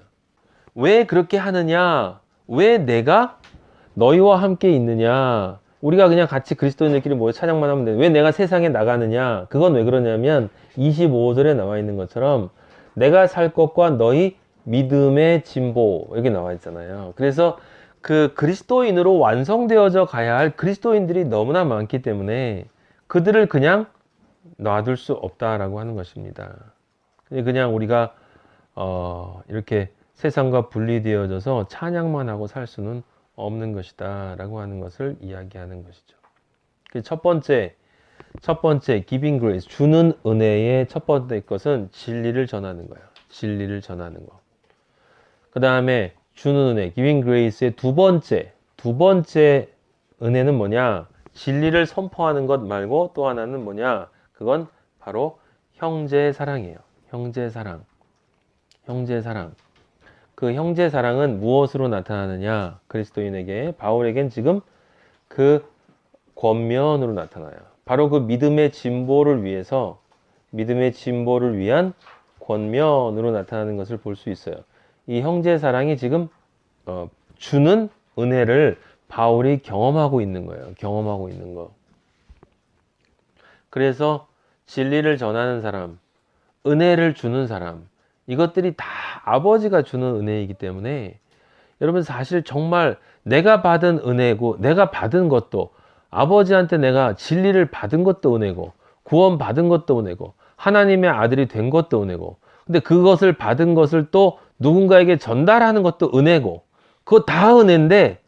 [SPEAKER 1] 왜 그렇게 하느냐? 왜 내가 너희와 함께 있느냐? 우리가 그냥 같이 그리스도인들끼리 모여 찬양만 하면 돼. 왜 내가 세상에 나가느냐? 그건 왜 그러냐면 25절에 나와 있는 것처럼 내가 살 것과 너희 믿음의 진보, 여기 나와 있잖아요. 그래서 그 그리스도인으로 완성되어져 가야 할 그리스도인들이 너무나 많기 때문에 그들을 그냥 놔둘 수 없다라고 하는 것입니다. 그냥 우리가 이렇게 세상과 분리되어져서 찬양만 하고 살 수는 없는 것이다 라고 하는 것을 이야기하는 것이죠. 첫 번째 giving grace, 주는 은혜의 첫 번째 것은 진리를 전하는 거예요. 진리를 전하는 것. 그 다음에 주는 은혜, giving grace의 두 번째 은혜는 뭐냐? 진리를 선포하는 것 말고 또 하나는 뭐냐? 그건 바로 형제의 사랑이에요. 형제의 사랑. 형제의 사랑. 그 형제의 사랑은 무엇으로 나타나느냐? 그리스도인에게, 바울에겐 지금 그 권면으로 나타나요. 바로 그 믿음의 진보를 위해서, 믿음의 진보를 위한 권면으로 나타나는 것을 볼 수 있어요. 이 형제의 사랑이 지금 주는 은혜를 바울이 경험하고 있는 거예요. 경험하고 있는 거. 그래서 진리를 전하는 사람, 은혜를 주는 사람, 이것들이 다 아버지가 주는 은혜이기 때문에 여러분 사실 정말 내가 받은 은혜고 내가 받은 것도 아버지한테 내가 진리를 받은 것도 은혜고 구원 받은 것도 은혜고 하나님의 아들이 된 것도 은혜고 근데 그것을 받은 것을 또 누군가에게 전달하는 것도 은혜고 그거 다 은혜인데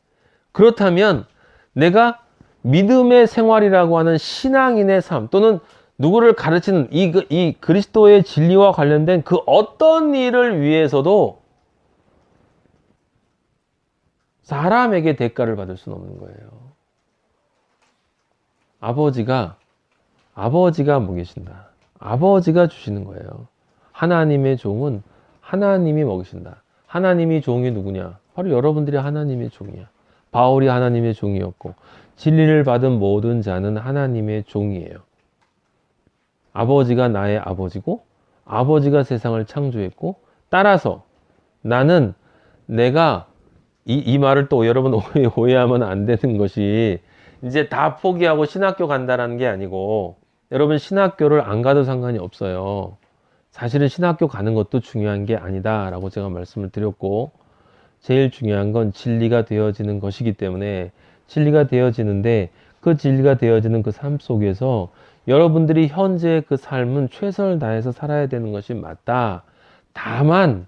[SPEAKER 1] 그렇다면 내가 믿음의 생활이라고 하는 신앙인의 삶 또는 누구를 가르치는 이 그리스도의 진리와 관련된 그 어떤 일을 위해서도 사람에게 대가를 받을 수는 없는 거예요. 아버지가 먹이신다. 아버지가 주시는 거예요. 하나님의 종은 하나님이 먹이신다. 하나님이 종이 누구냐? 바로 여러분들이 하나님의 종이야. 바울이 하나님의 종이었고 진리를 받은 모든 자는 하나님의 종이에요. 아버지가 나의 아버지고 아버지가 세상을 창조했고 따라서 나는 내가 이 말을 또 여러분 오해하면 안 되는 것이 이제 다 포기하고 신학교 간다라는 게 아니고 여러분 신학교를 안 가도 상관이 없어요. 사실은 신학교 가는 것도 중요한 게 아니다라고 제가 말씀을 드렸고 제일 중요한 건 진리가 되어지는 것이기 때문에 진리가 되어지는데 그 진리가 되어지는 그 삶 속에서 여러분들이 현재의 그 삶은 최선을 다해서 살아야 되는 것이 맞다. 다만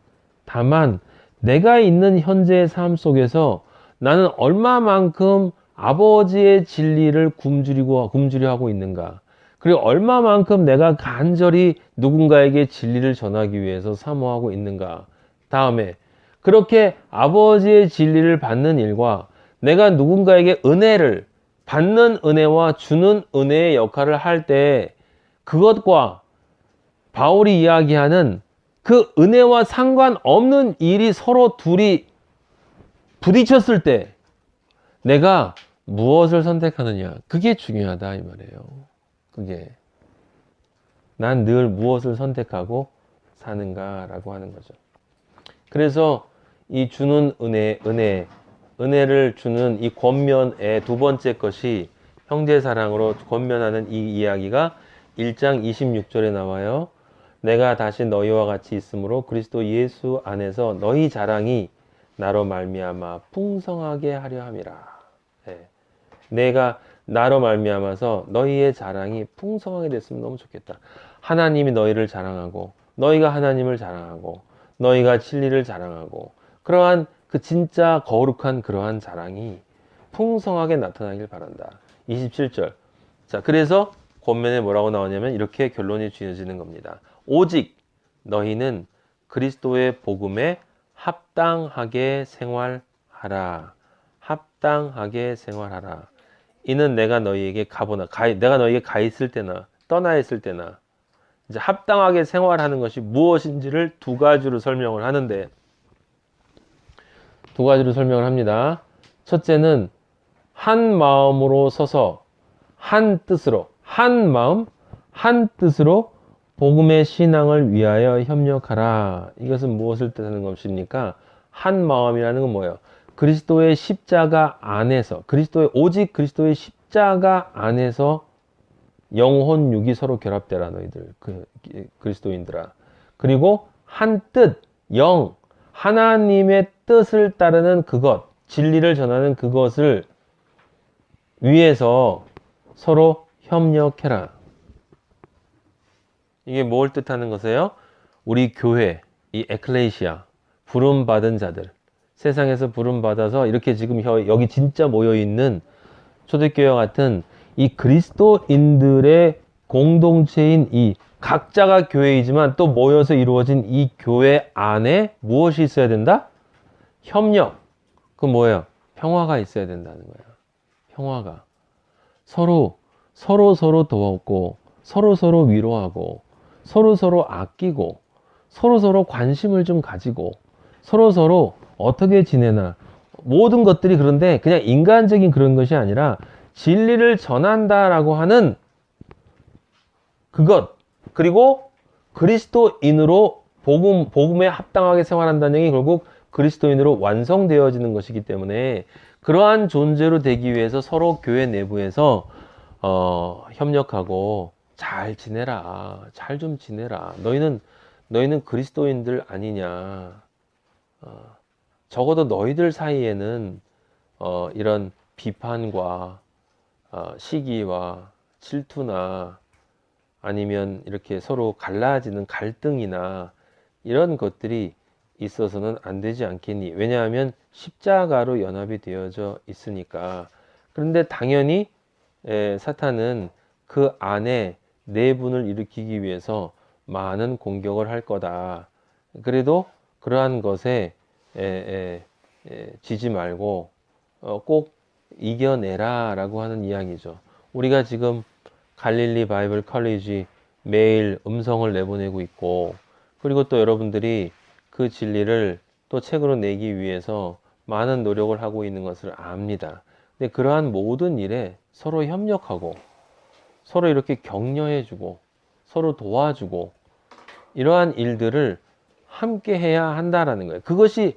[SPEAKER 1] 내가 있는 현재의 삶 속에서 나는 얼마만큼 아버지의 진리를 굶주려 하고 있는가. 그리고 얼마만큼 내가 간절히 누군가에게 진리를 전하기 위해서 사모하고 있는가. 다음에 그렇게 아버지의 진리를 받는 일과 내가 누군가에게 은혜를 받는 은혜와 주는 은혜의 역할을 할 때 그것과 바울이 이야기하는 그 은혜와 상관없는 일이 서로 둘이 부딪혔을 때 내가 무엇을 선택하느냐 그게 중요하다 이 말이에요. 그게 난 늘 무엇을 선택하고 사는가라고 하는 거죠. 그래서 이 주는 은혜를 주는 이 권면의 두 번째 것이 형제 사랑으로 권면하는 이 이야기가 1장 26절에 나와요. 내가 다시 너희와 같이 있으므로 그리스도 예수 안에서 너희 자랑이 나로 말미암아 풍성하게 하려 함이라. 네. 내가 나로 말미암아서 너희의 자랑이 풍성하게 됐으면 너무 좋겠다. 하나님이 너희를 자랑하고 너희가 하나님을 자랑하고 너희가 진리를 자랑하고 그러한 그 진짜 거룩한 그러한 자랑이 풍성하게 나타나길 바란다. 27절. 자, 그래서 권면에 뭐라고 나오냐면 이렇게 결론이 지어지는 겁니다. 오직 너희는 그리스도의 복음에 합당하게 생활하라. 합당하게 생활하라. 이는 내가 너희에게 내가 너희에게 가 있을 때나 떠나 있을 때나 이제 합당하게 생활하는 것이 무엇인지를 두 가지로 설명을 하는데 두 가지로 설명을 합니다. 첫째는 한 마음으로 서서 한 뜻으로 한 마음 한 뜻으로 복음의 신앙을 위하여 협력하라. 이것은 무엇을 뜻하는 것입니까? 한 마음이라는 건 뭐예요? 그리스도의 십자가 안에서 오직 그리스도의 십자가 안에서 영혼 육이 서로 결합되라 너희들 그리스도인들아. 그리고 한 뜻 하나님의 뜻을 따르는 그것 진리를 전하는 그것을 위해서 서로 협력해라. 이게 뭘 뜻하는 것이에요? 우리 교회 이 에클레시아 부름받은 자들 세상에서 부름받아서 이렇게 지금 여기 진짜 모여있는 초대교회와 같은 이 그리스도인들의 공동체인 이 각자가 교회이지만 또 모여서 이루어진 이 교회 안에 무엇이 있어야 된다? 협력. 그 뭐예요? 평화가 있어야 된다는 거예요. 평화가. 서로 도와주고, 서로 위로하고, 서로 아끼고, 서로 관심을 좀 가지고, 서로 어떻게 지내나. 모든 것들이 그런데 그냥 인간적인 그런 것이 아니라 진리를 전한다라고 하는 그것, 그리고 그리스도인으로 복음에 합당하게 생활한다는 얘기 결국 그리스도인으로 완성되어지는 것이기 때문에 그러한 존재로 되기 위해서 서로 교회 내부에서 협력하고 잘 지내라. 잘 좀 지내라. 너희는 그리스도인들 아니냐. 적어도 너희들 사이에는 이런 비판과 시기와 질투나 아니면 이렇게 서로 갈라지는 갈등이나 이런 것들이 있어서는 안 되지 않겠니? 왜냐하면 십자가로 연합이 되어져 있으니까. 그런데 당연히 사탄은 그 안에 내분을 일으키기 위해서 많은 공격을 할 거다. 그래도 그러한 것에 지지 말고 꼭 이겨내라 라고 하는 이야기죠. 우리가 지금 갈릴리 바이블 컬리지 매일 음성을 내보내고 있고, 그리고 또 여러분들이 그 진리를 또 책으로 내기 위해서 많은 노력을 하고 있는 것을 압니다. 근데 그러한 모든 일에 서로 협력하고 서로 이렇게 격려해주고 서로 도와주고 이러한 일들을 함께 해야 한다라는 거예요. 그것이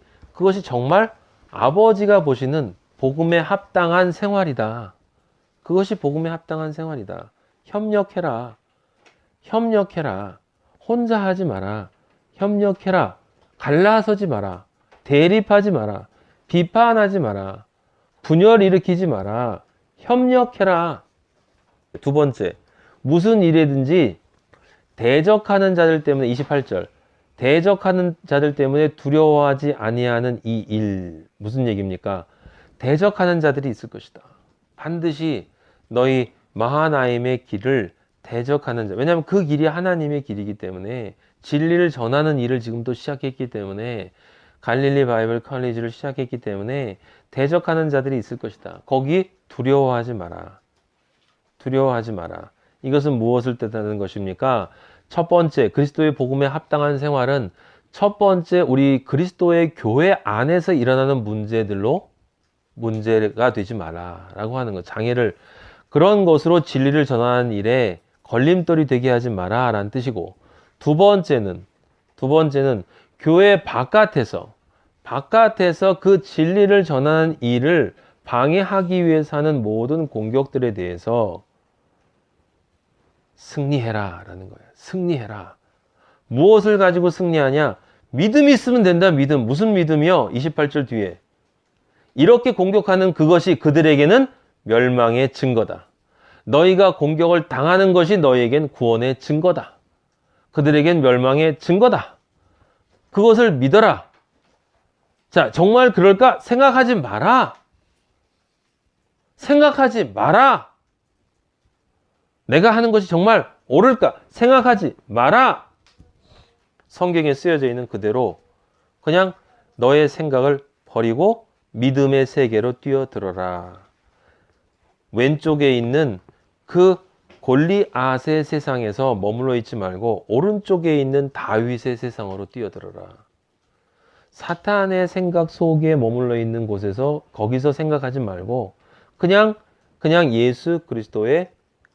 [SPEAKER 1] 정말 아버지가 보시는 복음에 합당한 생활이다. 그것이 복음에 합당한 생활이다. 협력해라. 혼자 하지 마라. 협력해라. 갈라서지 마라. 대립하지 마라. 비판하지 마라. 분열 일으키지 마라. 협력해라. 두 번째, 무슨 일이든지 대적하는 자들 때문에 28절. 대적하는 자들 때문에 두려워하지 아니하는 이 일. 무슨 얘기입니까? 대적하는 자들이 있을 것이다. 반드시 너희 마하나임의 길을 대적하는 자. 왜냐하면 그 길이 하나님의 길이기 때문에 진리를 전하는 일을 지금 또 시작했기 때문에 갈릴리 바이블 컬리지를 시작했기 때문에 대적하는 자들이 있을 것이다. 거기 두려워하지 마라. 이것은 무엇을 뜻하는 것입니까? 첫 번째, 그리스도의 복음에 합당한 생활은 첫 번째 우리 그리스도의 교회 안에서 일어나는 문제가 되지 마라라고 하는 것. 장애를 그런 것으로 진리를 전하는 일에 걸림돌이 되게 하지 마라라는 뜻이고, 두 번째는 교회 바깥에서 그 진리를 전하는 일을 방해하기 위해서 하는 모든 공격들에 대해서 승리해라라는 거예요. 승리해라. 무엇을 가지고 승리하냐? 믿음이 있으면 된다. 믿음. 무슨 믿음이요? 28절 뒤에. 이렇게 공격하는 그것이 그들에게는 멸망의 증거다. 너희가 공격을 당하는 것이 너희에겐 구원의 증거다. 그들에겐 멸망의 증거다. 그것을 믿어라. 자, 정말 그럴까? 생각하지 마라. 내가 하는 것이 정말 옳을까? 생각하지 마라. 성경에 쓰여져 있는 그대로 그냥 너의 생각을 버리고 믿음의 세계로 뛰어들어라. 왼쪽에 있는 그 골리앗의 세상에서 머물러 있지 말고 오른쪽에 있는 다윗의 세상으로 뛰어들어라. 사탄의 생각 속에 머물러 있는 곳에서 거기서 생각하지 말고 그냥 예수 그리스도의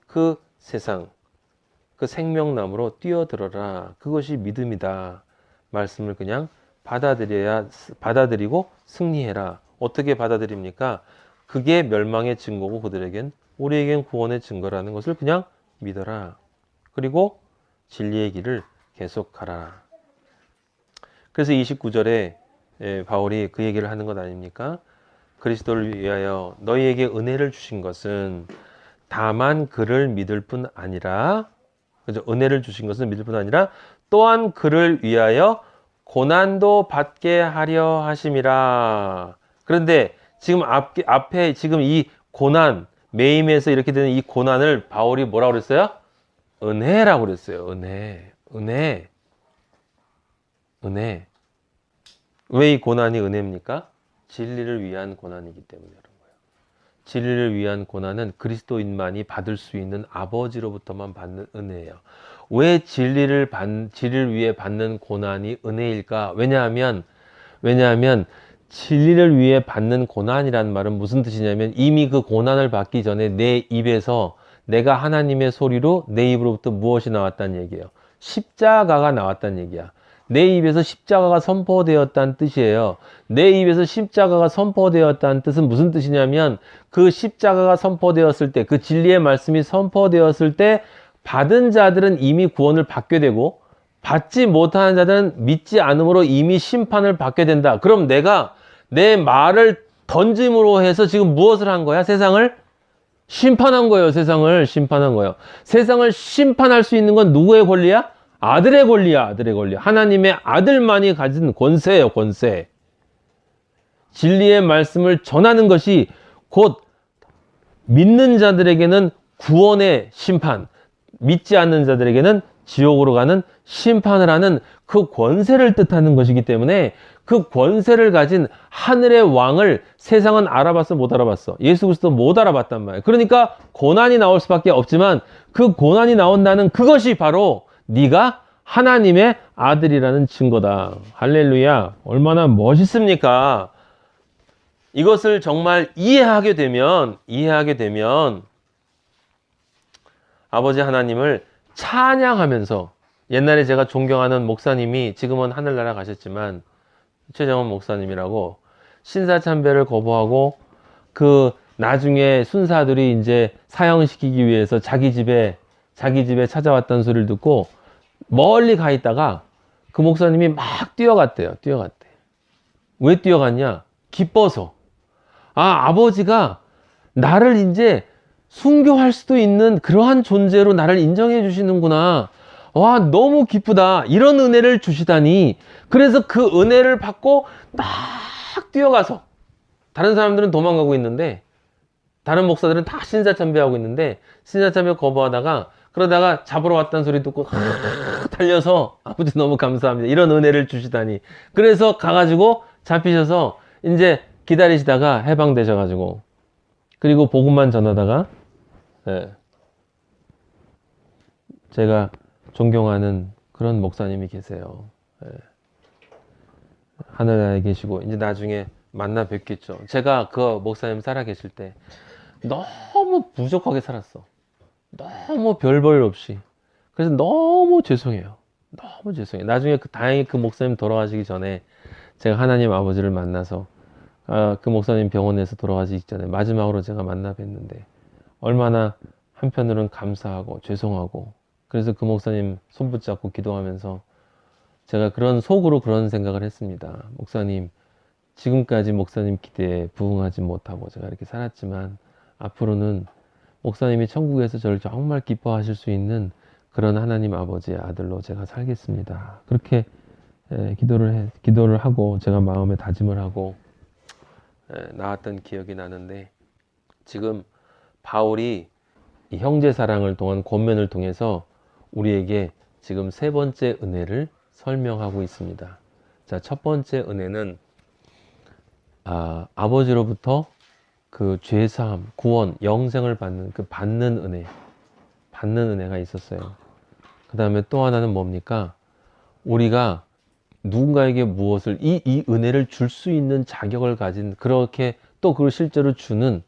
[SPEAKER 1] 그 세상, 그 생명나무로 뛰어들어라. 그것이 믿음이다. 말씀을 그냥 받아들이고 승리해라. 어떻게 받아들입니까? 그게 멸망의 증거고 우리에겐 구원의 증거라는 것을 그냥 믿어라. 그리고 진리의 길을 계속 가라. 그래서 29절에 바울이 그 얘기를 하는 것 아닙니까? 그리스도를 위하여 너희에게 은혜를 주신 것은 다만 그를 믿을 뿐 아니라, 그죠? 은혜를 주신 것은 믿을 뿐 아니라 또한 그를 위하여 고난도 받게 하려 하심이라. 그런데 지금 앞에 지금 이 고난, 매임에서 이렇게 되는 이 고난을 바울이 뭐라고 그랬어요? 은혜라고 그랬어요. 은혜. 은혜. 은혜. 왜 이 고난이 은혜입니까? 진리를 위한 고난이기 때문에 그런 거예요. 진리를 위한 고난은 그리스도인만이 받을 수 있는 아버지로부터만 받는 은혜예요. 왜 진리를 위해 받는 고난이 은혜일까? 왜냐하면 진리를 위해 받는 고난이란 말은 무슨 뜻이냐면 이미 그 고난을 받기 전에 내 입에서 내가 하나님의 소리로 내 입으로부터 무엇이 나왔다는 얘기예요. 십자가가 나왔다는 얘기야. 내 입에서 십자가가 선포되었다는 뜻이에요. 내 입에서 십자가가 선포되었다는 뜻은 무슨 뜻이냐면 그 십자가가 선포되었을 때, 그 진리의 말씀이 선포되었을 때 받은 자들은 이미 구원을 받게 되고 받지 못하는 자들은 믿지 않음으로 이미 심판을 받게 된다. 그럼 내가 내 말을 던짐으로 해서 지금 무엇을 한 거야? 세상을 심판한 거예요. 세상을 심판한 거예요. 세상을 심판할 수 있는 건 누구의 권리야? 아들의 권리야. 아들의 권리. 하나님의 아들만이 가진 권세예요. 권세. 진리의 말씀을 전하는 것이 곧 믿는 자들에게는 구원의 심판, 믿지 않는 자들에게는 지옥으로 가는 심판을 하는 그 권세를 뜻하는 것이기 때문에 그 권세를 가진 하늘의 왕을 세상은 알아봤어, 못 알아봤어? 예수 그리스도 못 알아봤단 말이에요. 그러니까 고난이 나올 수밖에 없지만 그 고난이 나온다는 그것이 바로 네가 하나님의 아들이라는 증거다. 할렐루야. 얼마나 멋있습니까? 이것을 정말 이해하게 되면 아버지 하나님을 찬양하면서, 옛날에 제가 존경하는 목사님이 지금은 하늘나라 가셨지만 최정원 목사님이라고, 신사참배를 거부하고 그 나중에 순사들이 이제 사형시키기 위해서 자기 집에 찾아왔다는 소리를 듣고 멀리 가 있다가 그 목사님이 막 뛰어갔대요. 왜 뛰어갔냐? 기뻐서. 아버지가 나를 이제 순교할 수도 있는 그러한 존재로 나를 인정해 주시는구나. 와, 너무 기쁘다. 이런 은혜를 주시다니. 그래서 그 은혜를 받고 막 뛰어가서, 다른 사람들은 도망가고 있는데, 다른 목사들은 다 신사참배하고 있는데, 신사참배 거부하다가, 그러다가 잡으러 왔다는 소리 듣고 달려서 아버지 너무 감사합니다. 이런 은혜를 주시다니. 그래서 가가지고 잡히셔서 이제 기다리시다가 해방되셔가지고, 그리고 복음만 전하다가, 제가 존경하는 그런 목사님이 계세요. 하늘나라에 계시고 이제 나중에 만나 뵙겠죠. 제가 그 목사님 살아계실 때 너무 부족하게 살았어. 너무 별 볼 없이. 그래서 너무 죄송해요. 나중에 다행히 그 목사님 돌아가시기 전에 제가 하나님 아버지를 만나서, 그 목사님 병원에서 돌아가시기 전에 마지막으로 제가 만나 뵀는데 얼마나 한편으로는 감사하고 죄송하고, 그래서 그 목사님 손 붙잡고 기도하면서 제가 속으로 그런 생각을 했습니다. 목사님, 지금까지 목사님 기대에 부응하지 못하고 제가 이렇게 살았지만 앞으로는 목사님이 천국에서 저를 정말 기뻐하실 수 있는 그런 하나님 아버지의 아들로 제가 살겠습니다. 그렇게 기도를 하고 제가 마음에 다짐을 하고 나왔던 기억이 나는데, 지금 바울이 이 형제 사랑을 통한 권면을 통해서 우리에게 지금 세 번째 은혜를 설명하고 있습니다. 자, 첫 번째 은혜는 아버지로부터 그 죄사함, 구원, 영생을 받는 그 받는 은혜가 있었어요. 그 다음에 또 하나는 뭡니까? 우리가 누군가에게 무엇을 이 은혜를 줄 수 있는 자격을 가진, 그렇게 또 그걸 실제로 주는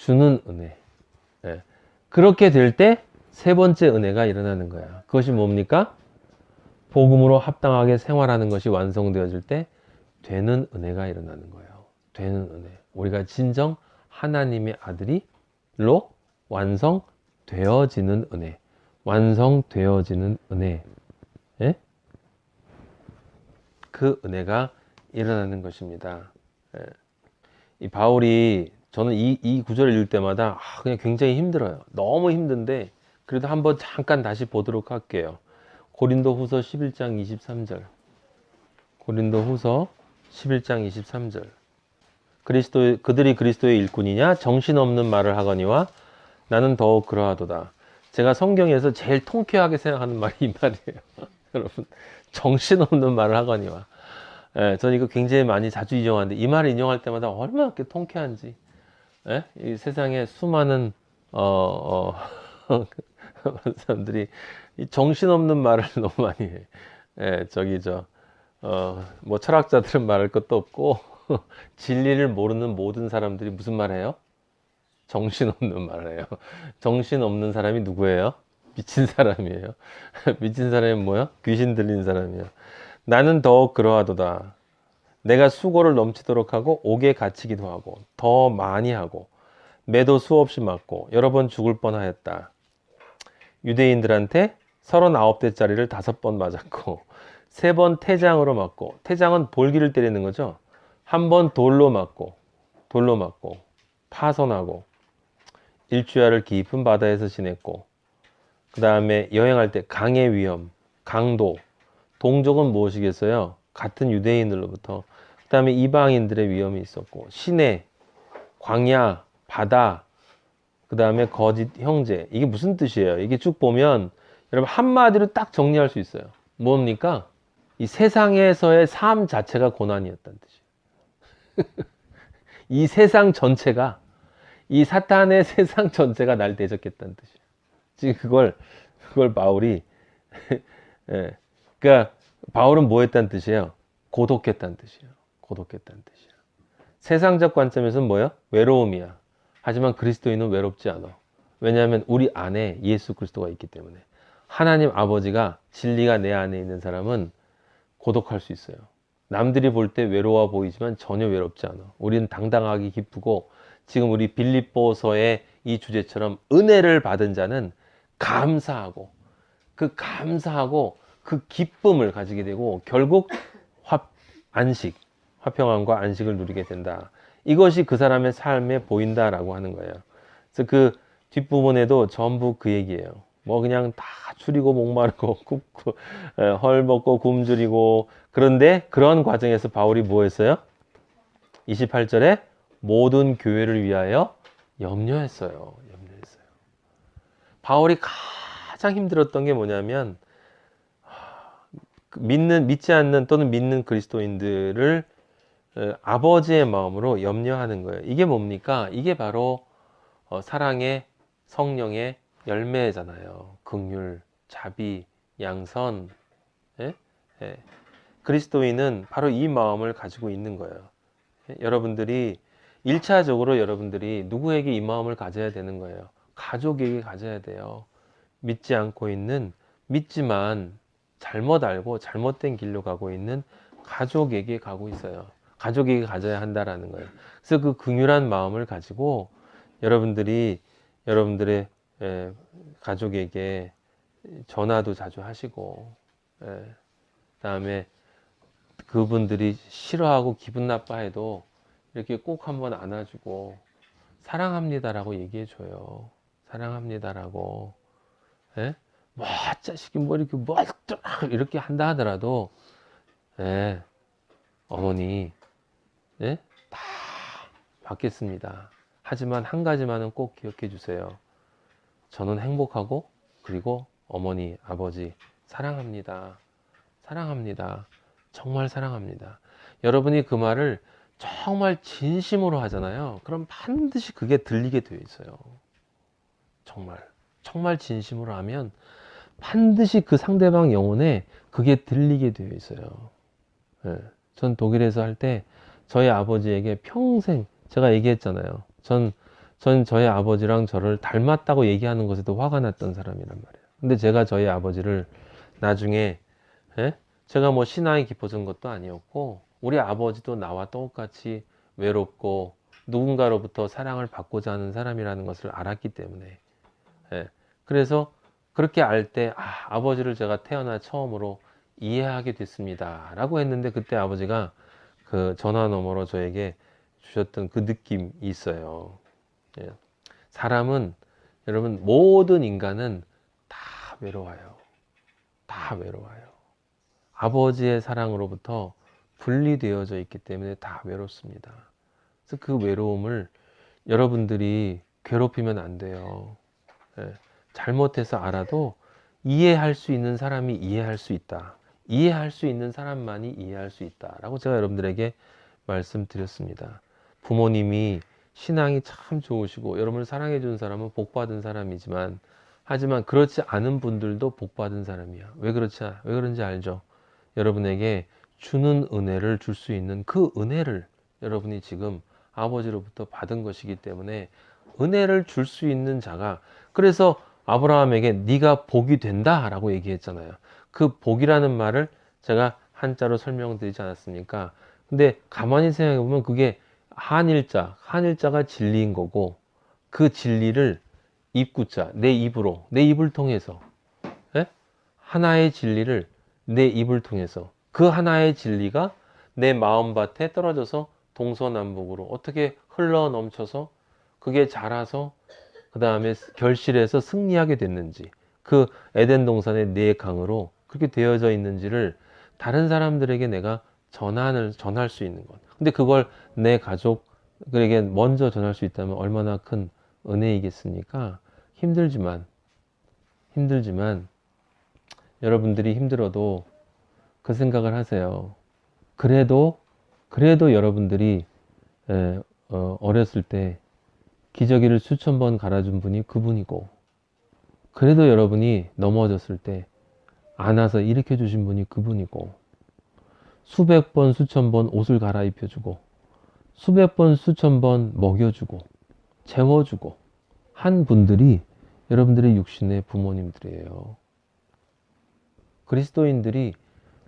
[SPEAKER 1] 은혜. 그렇게 될 때 세 번째 은혜가 일어나는 거야. 그것이 뭡니까? 복음으로 합당하게 생활하는 것이 완성되어질 때 되는 은혜가 일어나는 거예요. 되는 은혜. 우리가 진정 하나님의 아들이로 완성되어지는 은혜. 완성되어지는 은혜. 예? 그 은혜가 일어나는 것입니다. 예. 이 바울이, 저는 이 구절을 읽을 때마다 그냥 굉장히 힘들어요. 너무 힘든데 그래도 한번 잠깐 다시 보도록 할게요. 고린도후서 11장 23절. 고린도후서 11장 23절. 그들이 그리스도의 일꾼이냐? 정신없는 말을 하거니와 나는 더욱 그러하도다. 제가 성경에서 제일 통쾌하게 생각하는 말이 이 말이에요. 여러분, 정신없는 말을 하거니와. 예, 저는 이거 굉장히 많이 자주 인용하는데 이 말을 인용할 때마다 얼마나 그렇게 통쾌한지. 예? 이 세상에 수많은 사람들이 이 정신없는 말을 너무 많이 해. 예, 뭐 철학자들은 말할 것도 없고 진리를 모르는 모든 사람들이 무슨 말 해요? 정신없는 말을 해요. 정신없는 사람이 누구예요? 미친 사람이에요. 미친 사람이 뭐야? 귀신 들린 사람이야. 나는 더욱 그러하도다. 내가 수고를 넘치도록 하고 옥에 갇히기도 하고 더 많이 하고 매도 수없이 맞고 여러 번 죽을 뻔하였다. 유대인들한테 39대짜리를 5번 맞았고 3번 태장으로 맞고, 태장은 볼기를 때리는 거죠. 한 번 돌로 맞고 파손하고 일주야를 깊은 바다에서 지냈고, 그 다음에 여행할 때 강의 위험, 강도, 동족은 무엇이겠어요? 같은 유대인들로부터. 그 다음에 이방인들의 위험이 있었고, 시내, 광야, 바다, 그 다음에 거짓 형제. 이게 무슨 뜻이에요? 이게 쭉 보면 여러분 한마디로 딱 정리할 수 있어요. 뭡니까? 이 세상에서의 삶 자체가 고난이었다는 뜻이에요. 이 세상 전체가, 이 사탄의 세상 전체가 날 대적했다는 뜻이에요. 지금 그걸 바울이, 예. 그러니까 바울은 뭐 했다는 뜻이에요? 고독했다는 뜻이에요. 고독했다는 뜻이에요. 세상적 관점에서는 뭐예요? 외로움이야. 하지만 그리스도인은 외롭지 않아. 왜냐하면 우리 안에 예수 그리스도가 있기 때문에. 하나님 아버지가, 진리가 내 안에 있는 사람은 고독할 수 있어요. 남들이 볼 때 외로워 보이지만 전혀 외롭지 않아. 우리는 당당하게 기쁘고, 지금 우리 빌립보서의 이 주제처럼 은혜를 받은 자는 감사하고 그 기쁨을 가지게 되고 결국 화평함과 안식을 누리게 된다. 이것이 그 사람의 삶에 보인다라고 하는 거예요. 그래서 그 뒷부분에도 전부 그 얘기예요. 뭐 그냥 다 줄이고 목마르고 굽고 헐벗고 굶주리고, 그런데 그런 과정에서 바울이 뭐 했어요? 28절에 모든 교회를 위하여 염려했어요. 바울이 가장 힘들었던 게 뭐냐면 믿지 않는 또는 믿는 그리스도인들을 아버지의 마음으로 염려하는 거예요. 이게 뭡니까? 이게 바로 사랑의 성령의 열매잖아요. 긍휼, 자비, 양선. 예? 예. 그리스도인은 바로 이 마음을 가지고 있는 거예요. 예? 여러분들이 1차적으로 여러분들이 누구에게 이 마음을 가져야 되는 거예요? 가족에게 가져야 돼요. 믿지 않고 있는, 믿지만 잘못 알고 잘못된 길로 가고 있는 가족에게 가고 있어요. 가족에게 가져야 한다라는 거예요. 그래서 그 긍휼한 마음을 가지고 여러분들의 가족에게 전화도 자주 하시고, 그다음에 그분들이 싫어하고 기분 나빠해도 이렇게 꼭 한번 안아주고 사랑합니다라고 얘기해줘요. 사랑합니다라고. 예? 뭐 자식이 뭐 이렇게 뭐 이렇게 한다 하더라도, 어머니, 다 받겠습니다. 하지만 한 가지만은 꼭 기억해 주세요. 저는 행복하고, 그리고 어머니, 아버지 사랑합니다. 사랑합니다. 정말 사랑합니다. 여러분이 그 말을 정말 진심으로 하잖아요. 그럼 반드시 그게 들리게 되어 있어요. 정말 진심으로 하면 반드시 그 상대방 영혼에 그게 들리게 되어 있어요. 전 독일에서 할 때 저희 아버지에게 평생, 제가 얘기했잖아요. 전 저희 아버지랑 저를 닮았다고 얘기하는 것에도 화가 났던 사람이란 말이에요. 근데 제가 저희 아버지를 나중에, 제가 뭐 신앙이 깊어진 것도 아니었고, 우리 아버지도 나와 똑같이 외롭고 누군가로부터 사랑을 받고자 하는 사람이라는 것을 알았기 때문에, 그래서 그렇게 알 때, 아버지를 제가 태어나 처음으로 이해하게 됐습니다 라고 했는데, 그때 아버지가 그 전화 너머로 저에게 주셨던 그 느낌이 있어요. 사람은, 여러분, 모든 인간은 다 외로워요. 다 외로워요. 아버지의 사랑으로부터 분리되어져 있기 때문에 다 외롭습니다. 그래서 그 외로움을 여러분들이 괴롭히면 안 돼요. 잘못해서 알아도 이해할 수 있는 사람이 이해할 수 있다. 이해할 수 있는 사람만이 이해할 수 있다. 라고 제가 여러분들에게 말씀드렸습니다. 부모님이 신앙이 참 좋으시고 여러분을 사랑해 준 사람은 복 받은 사람이지만 하지만 그렇지 않은 분들도 복 받은 사람이야. 왜 그런지 알죠? 여러분에게 주는 은혜를 줄 수 있는 그 은혜를 여러분이 지금 아버지로부터 받은 것이기 때문에 은혜를 줄 수 있는 자가, 그래서 아브라함에게 네가 복이 된다 라고 얘기했잖아요. 그 복이라는 말을 제가 한자로 설명드리지 않았습니까? 근데 가만히 생각해 보면 그게 한일자가 진리인 거고, 그 진리를 입구자, 내 입을 통해서, 예? 하나의 진리를 내 입을 통해서, 그 하나의 진리가 내 마음밭에 떨어져서 동서남북으로 어떻게 흘러 넘쳐서 그게 자라서 그 다음에 결실해서 승리하게 됐는지, 그 에덴 동산의 네 강으로 그렇게 되어져 있는지를 다른 사람들에게 내가 전할 수 있는 것. 근데 그걸 내 가족에게 먼저 전할 수 있다면 얼마나 큰 은혜이겠습니까? 힘들지만 여러분들이 힘들어도 그 생각을 하세요. 그래도 여러분들이 어렸을 때 기저귀를 수천 번 갈아준 분이 그분이고, 그래도 여러분이 넘어졌을 때 안아서 일으켜 주신 분이 그분이고, 수백 번 수천 번 옷을 갈아입혀주고, 수백 번 수천 번 먹여주고 재워주고 한 분들이 여러분들의 육신의 부모님들이에요. 그리스도인들이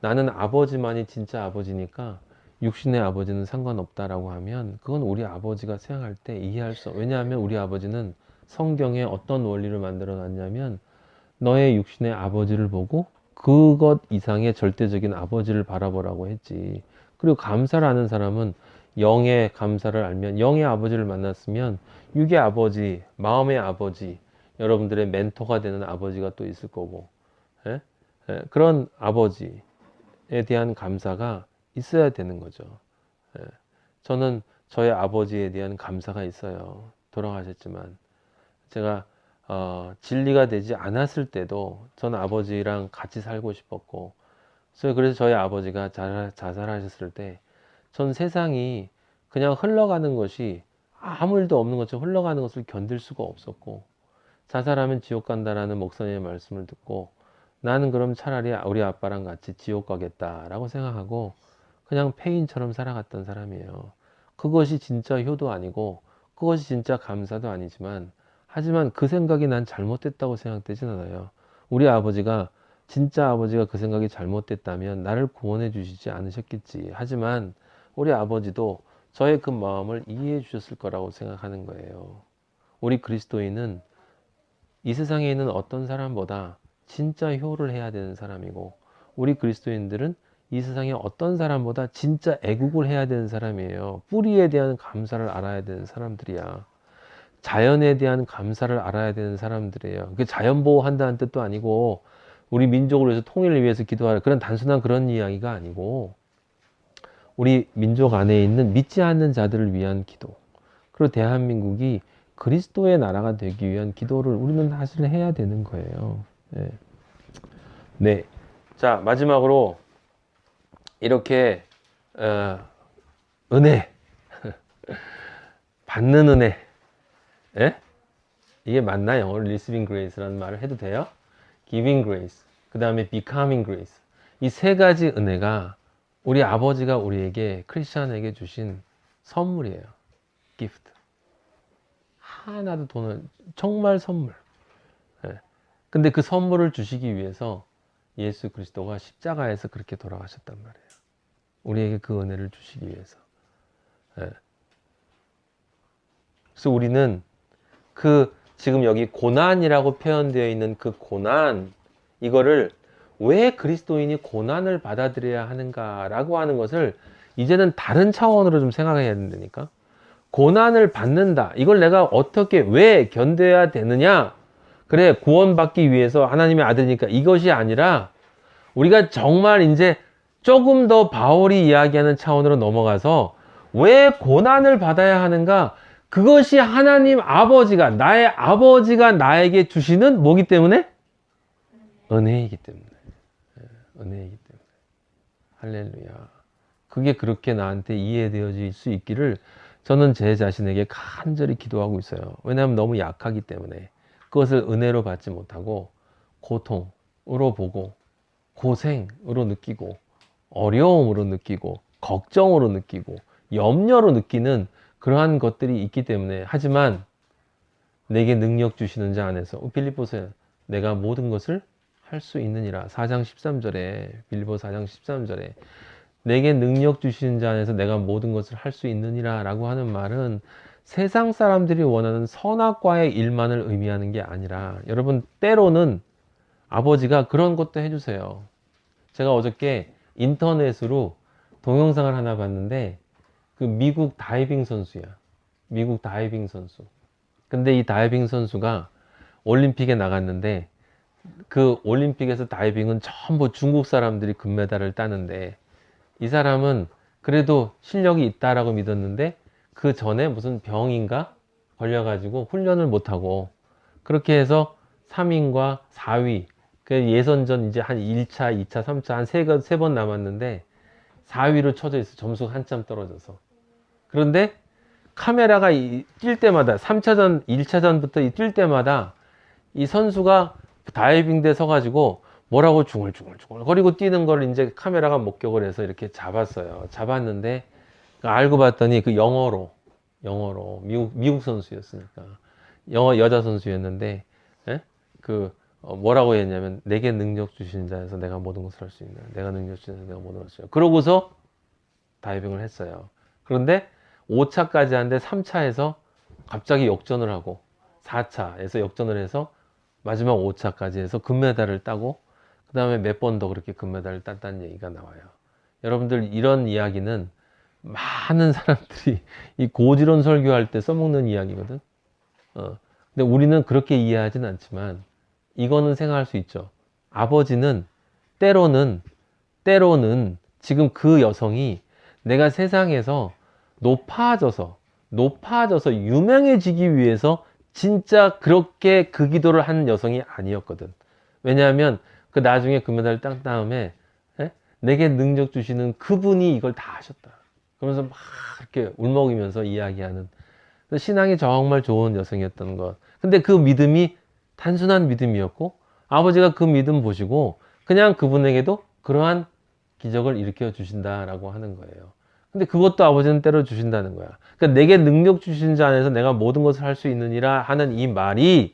[SPEAKER 1] 나는 아버지만이 진짜 아버지니까 육신의 아버지는 상관없다라고 하면 그건 우리 아버지가 생각할 때 이해할 수 없어요. 왜냐하면 우리 아버지는 성경에 어떤 원리를 만들어 놨냐면 너의 육신의 아버지를 보고 그것 이상의 절대적인 아버지를 바라보라고 했지. 그리고 감사를 아는 사람은 영의 감사를 알면, 영의 아버지를 만났으면 육의 아버지, 마음의 아버지, 여러분들의 멘토가 되는 아버지가 또 있을 거고, 예? 그런 아버지에 대한 감사가 있어야 되는 거죠. 예. 저는 저의 아버지에 대한 감사가 있어요. 돌아가셨지만 제가 진리가 되지 않았을 때도 저는 아버지랑 같이 살고 싶었고, 그래서 저희 아버지가 자살하셨을 때 전 세상이 그냥 흘러가는 것이 아무 일도 없는 것처럼 흘러가는 것을 견딜 수가 없었고, 자살하면 지옥 간다라는 목사님의 말씀을 듣고 나는 그럼 차라리 우리 아빠랑 같이 지옥 가겠다라고 생각하고 그냥 폐인처럼 살아갔던 사람이에요. 그것이 진짜 효도 아니고 그것이 진짜 감사도 아니지만, 하지만 그 생각이 난 잘못됐다고 생각되진 않아요. 우리 아버지가, 진짜 아버지가 그 생각이 잘못됐다면 나를 구원해 주시지 않으셨겠지. 하지만 우리 아버지도 저의 그 마음을 이해해 주셨을 거라고 생각하는 거예요. 우리 그리스도인은 이 세상에 있는 어떤 사람보다 진짜 효를 해야 되는 사람이고, 우리 그리스도인들은 이 세상에 어떤 사람보다 진짜 애국을 해야 되는 사람이에요. 뿌리에 대한 감사를 알아야 되는 사람들이야. 자연에 대한 감사를 알아야 되는 사람들이에요. 그게 자연 보호한다는 뜻도 아니고 우리 민족을 위해서, 통일을 위해서 기도하는 그런 단순한 그런 이야기가 아니고, 우리 민족 안에 있는 믿지 않는 자들을 위한 기도, 그리고 대한민국이 그리스도의 나라가 되기 위한 기도를 우리는 사실 해야 되는 거예요. 네. 네. 자, 마지막으로 이렇게 은혜 받는 은혜, 예? 이게 맞나요? Receiving Grace라는 말을 해도 돼요? Giving Grace, 그 다음에 Becoming Grace, 이 세 가지 은혜가 우리 아버지가 우리에게, 크리스찬에게 주신 선물이에요. 기프트. 하나도 돈을, 정말 선물. 예. 근데 그 선물을 주시기 위해서 예수 그리스도가 십자가에서 그렇게 돌아가셨단 말이에요. 우리에게 그 은혜를 주시기 위해서. 예. 그래서 우리는 지금 여기 고난이라고 표현되어 있는 그 고난, 이거를 왜 그리스도인이 고난을 받아들여야 하는가라고 하는 것을 이제는 다른 차원으로 좀 생각해야 된다니까. 고난을 받는다, 이걸 내가 어떻게, 왜 견뎌야 되느냐, 그래 구원받기 위해서 하나님의 아들이니까, 이것이 아니라 우리가 정말 이제 조금 더 바울이 이야기하는 차원으로 넘어가서 왜 고난을 받아야 하는가, 그것이 하나님 아버지가, 나의 아버지가 나에게 주시는 뭐기 때문에? 은혜이기 때문에. 은혜이기 때문에. 할렐루야. 그게 그렇게 나한테 이해되어질 수 있기를 저는 제 자신에게 간절히 기도하고 있어요. 왜냐하면 너무 약하기 때문에 그것을 은혜로 받지 못하고 고통으로 보고 고생으로 느끼고 어려움으로 느끼고 걱정으로 느끼고 염려로 느끼는 그러한 것들이 있기 때문에. 하지만 내게 능력 주시는 자 안에서 빌립보서에 내가 모든 것을 할 수 있느니라. 4장 13절에 빌립보 4장 13절에 내게 능력 주시는 자 안에서 내가 모든 것을 할 수 있느니라 라고 하는 말은 세상 사람들이 원하는 선악과의 일만을 의미하는 게 아니라, 여러분 때로는 아버지가 그런 것도 해주세요. 제가 어저께 인터넷으로 동영상을 하나 봤는데 그 미국 다이빙 선수야. 미국 다이빙 선수. 근데 이 다이빙 선수가 올림픽에 나갔는데 그 올림픽에서 다이빙은 전부 중국 사람들이 금메달을 따는데 이 사람은 그래도 실력이 있다라고 믿었는데 그 전에 무슨 병인가 걸려가지고 훈련을 못하고 그렇게 해서 3위과 4위, 그 예선전 이제 한 1차, 2차, 3차 한 3번 남았는데 4위로 쳐져 있어. 점수가 한참 떨어져서. 그런데 카메라가 뛸 때마다 3차전, 1차전부터 뛸 때마다 이 선수가 다이빙대 서가지고 뭐라고 중얼중얼 거리고 뛰는 걸 이제 카메라가 목격을 해서 이렇게 잡았어요. 잡았는데 알고 봤더니 그 영어로 미국 선수였으니까 여자 선수였는데 뭐라고 했냐면 내게 능력 주신 자에서 내가 모든 것을 할 수 있는, 내가 능력 주신 자에서 내가 모든 것을 할 수 있는. 그러고서 다이빙을 했어요. 그런데 5차까지 하는데 3차에서 갑자기 역전을 하고 4차에서 역전을 해서 마지막 5차까지 해서 금메달을 따고 그 다음에 몇 번 더 그렇게 금메달을 땄다는 얘기가 나와요. 여러분들 이런 이야기는 많은 사람들이 이 고지론 설교할 때 써먹는 이야기거든. 근데 우리는 그렇게 이해하진 않지만 이거는 생각할 수 있죠. 아버지는 때로는 지금 그 여성이 내가 세상에서 높아져서 유명해지기 위해서 진짜 그렇게 그 기도를 한 여성이 아니었거든. 왜냐하면 그 나중에 금메달을 딴 다음에 내게 능력 주시는 그분이 이걸 다 하셨다. 그러면서 막 이렇게 울먹이면서 이야기하는 신앙이 정말 좋은 여성이었던 것. 근데 그 믿음이 단순한 믿음이었고 아버지가 그 믿음 보시고 그냥 그분에게도 그러한 기적을 일으켜 주신다라고 하는 거예요. 근데 그것도 아버지는 때려 주신다는 거야. 그러니까 내게 능력 주신 자 안에서 내가 모든 것을 할 수 있느니라 하는 이 말이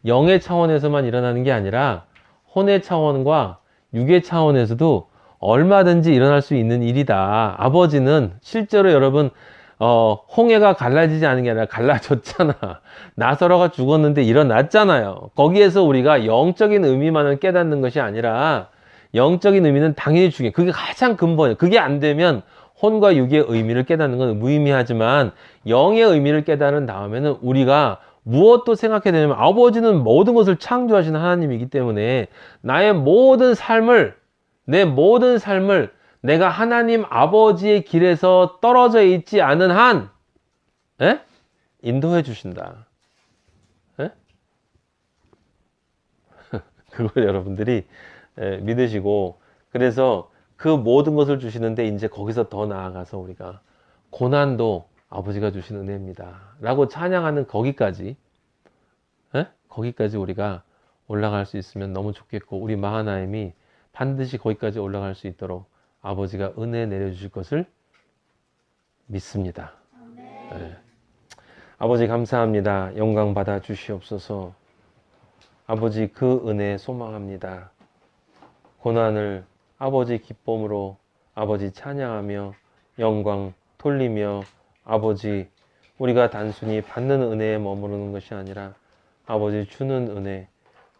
[SPEAKER 1] 영의 차원에서만 일어나는 게 아니라 혼의 차원과 육의 차원에서도 얼마든지 일어날 수 있는 일이다. 아버지는 실제로 여러분 홍해가 갈라지지 않은 게 아니라 갈라졌잖아. 나사로가 죽었는데 일어났잖아요. 거기에서 우리가 영적인 의미만을 깨닫는 것이 아니라 영적인 의미는 당연히 중요해. 그게 가장 근본이에요. 그게 안 되면 혼과 육의 의미를 깨닫는 건 무의미하지만 영의 의미를 깨달은 다음에는 우리가 무엇도 생각해야 되냐면 아버지는 모든 것을 창조하시는 하나님이기 때문에 나의 모든 삶을, 내 모든 삶을 내가 하나님 아버지의 길에서 떨어져 있지 않은 한 인도해 주신다. 그걸 여러분들이 믿으시고, 그래서 그 모든 것을 주시는데 이제 거기서 더 나아가서 우리가 고난도 아버지가 주신 은혜입니다 라고 찬양하는 거기까지 우리가 올라갈 수 있으면 너무 좋겠고, 우리 마하나임이 반드시 거기까지 올라갈 수 있도록 아버지가 은혜 내려주실 것을 믿습니다. 아버지 감사합니다. 영광 받아 주시옵소서. 아버지 그 은혜 소망합니다. 고난을 아버지 기쁨으로 아버지 찬양하며 영광 돌리며 아버지 우리가 단순히 받는 은혜에 머무르는 것이 아니라 아버지 주는 은혜,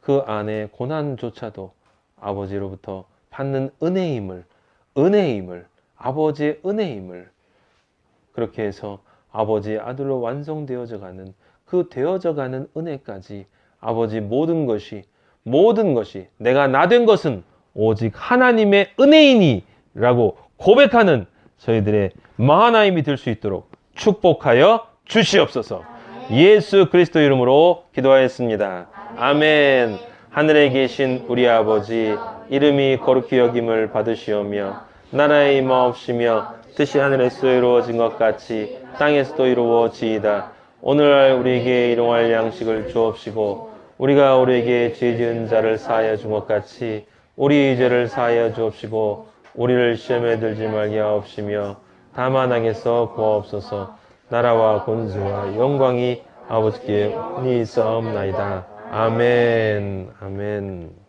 [SPEAKER 1] 그 안에 고난조차도 아버지로부터 받는 은혜임을 아버지의 은혜임을 그렇게 해서 아버지의 아들로 완성되어져 가는 그 되어져 가는 은혜까지 아버지 모든 것이 내가 나 된 것은 오직 하나님의 은혜이니 라고 고백하는 저희들의 마하나임이 될 수 있도록 축복하여 주시옵소서. 예수 그리스도 이름으로 기도하였습니다. 아멘. 하늘에 계신 우리 아버지, 이름이 거룩히 여김을 받으시오며 나라의 임하옵시며 뜻이 하늘에서 이루어진 것 같이 땅에서도 이루어지이다. 오늘날 우리에게 일용할 양식을 주옵시고 우리가 우리에게 죄 지은 자를 사하여 준 것 같이 우리 죄를 사하여 주옵시고 우리를 시험에 들지 말게 하옵시며 다만 악에서 구하옵소서. 나라와 권세와 영광이 아버지께 있사옵나이다. 아멘. 아멘.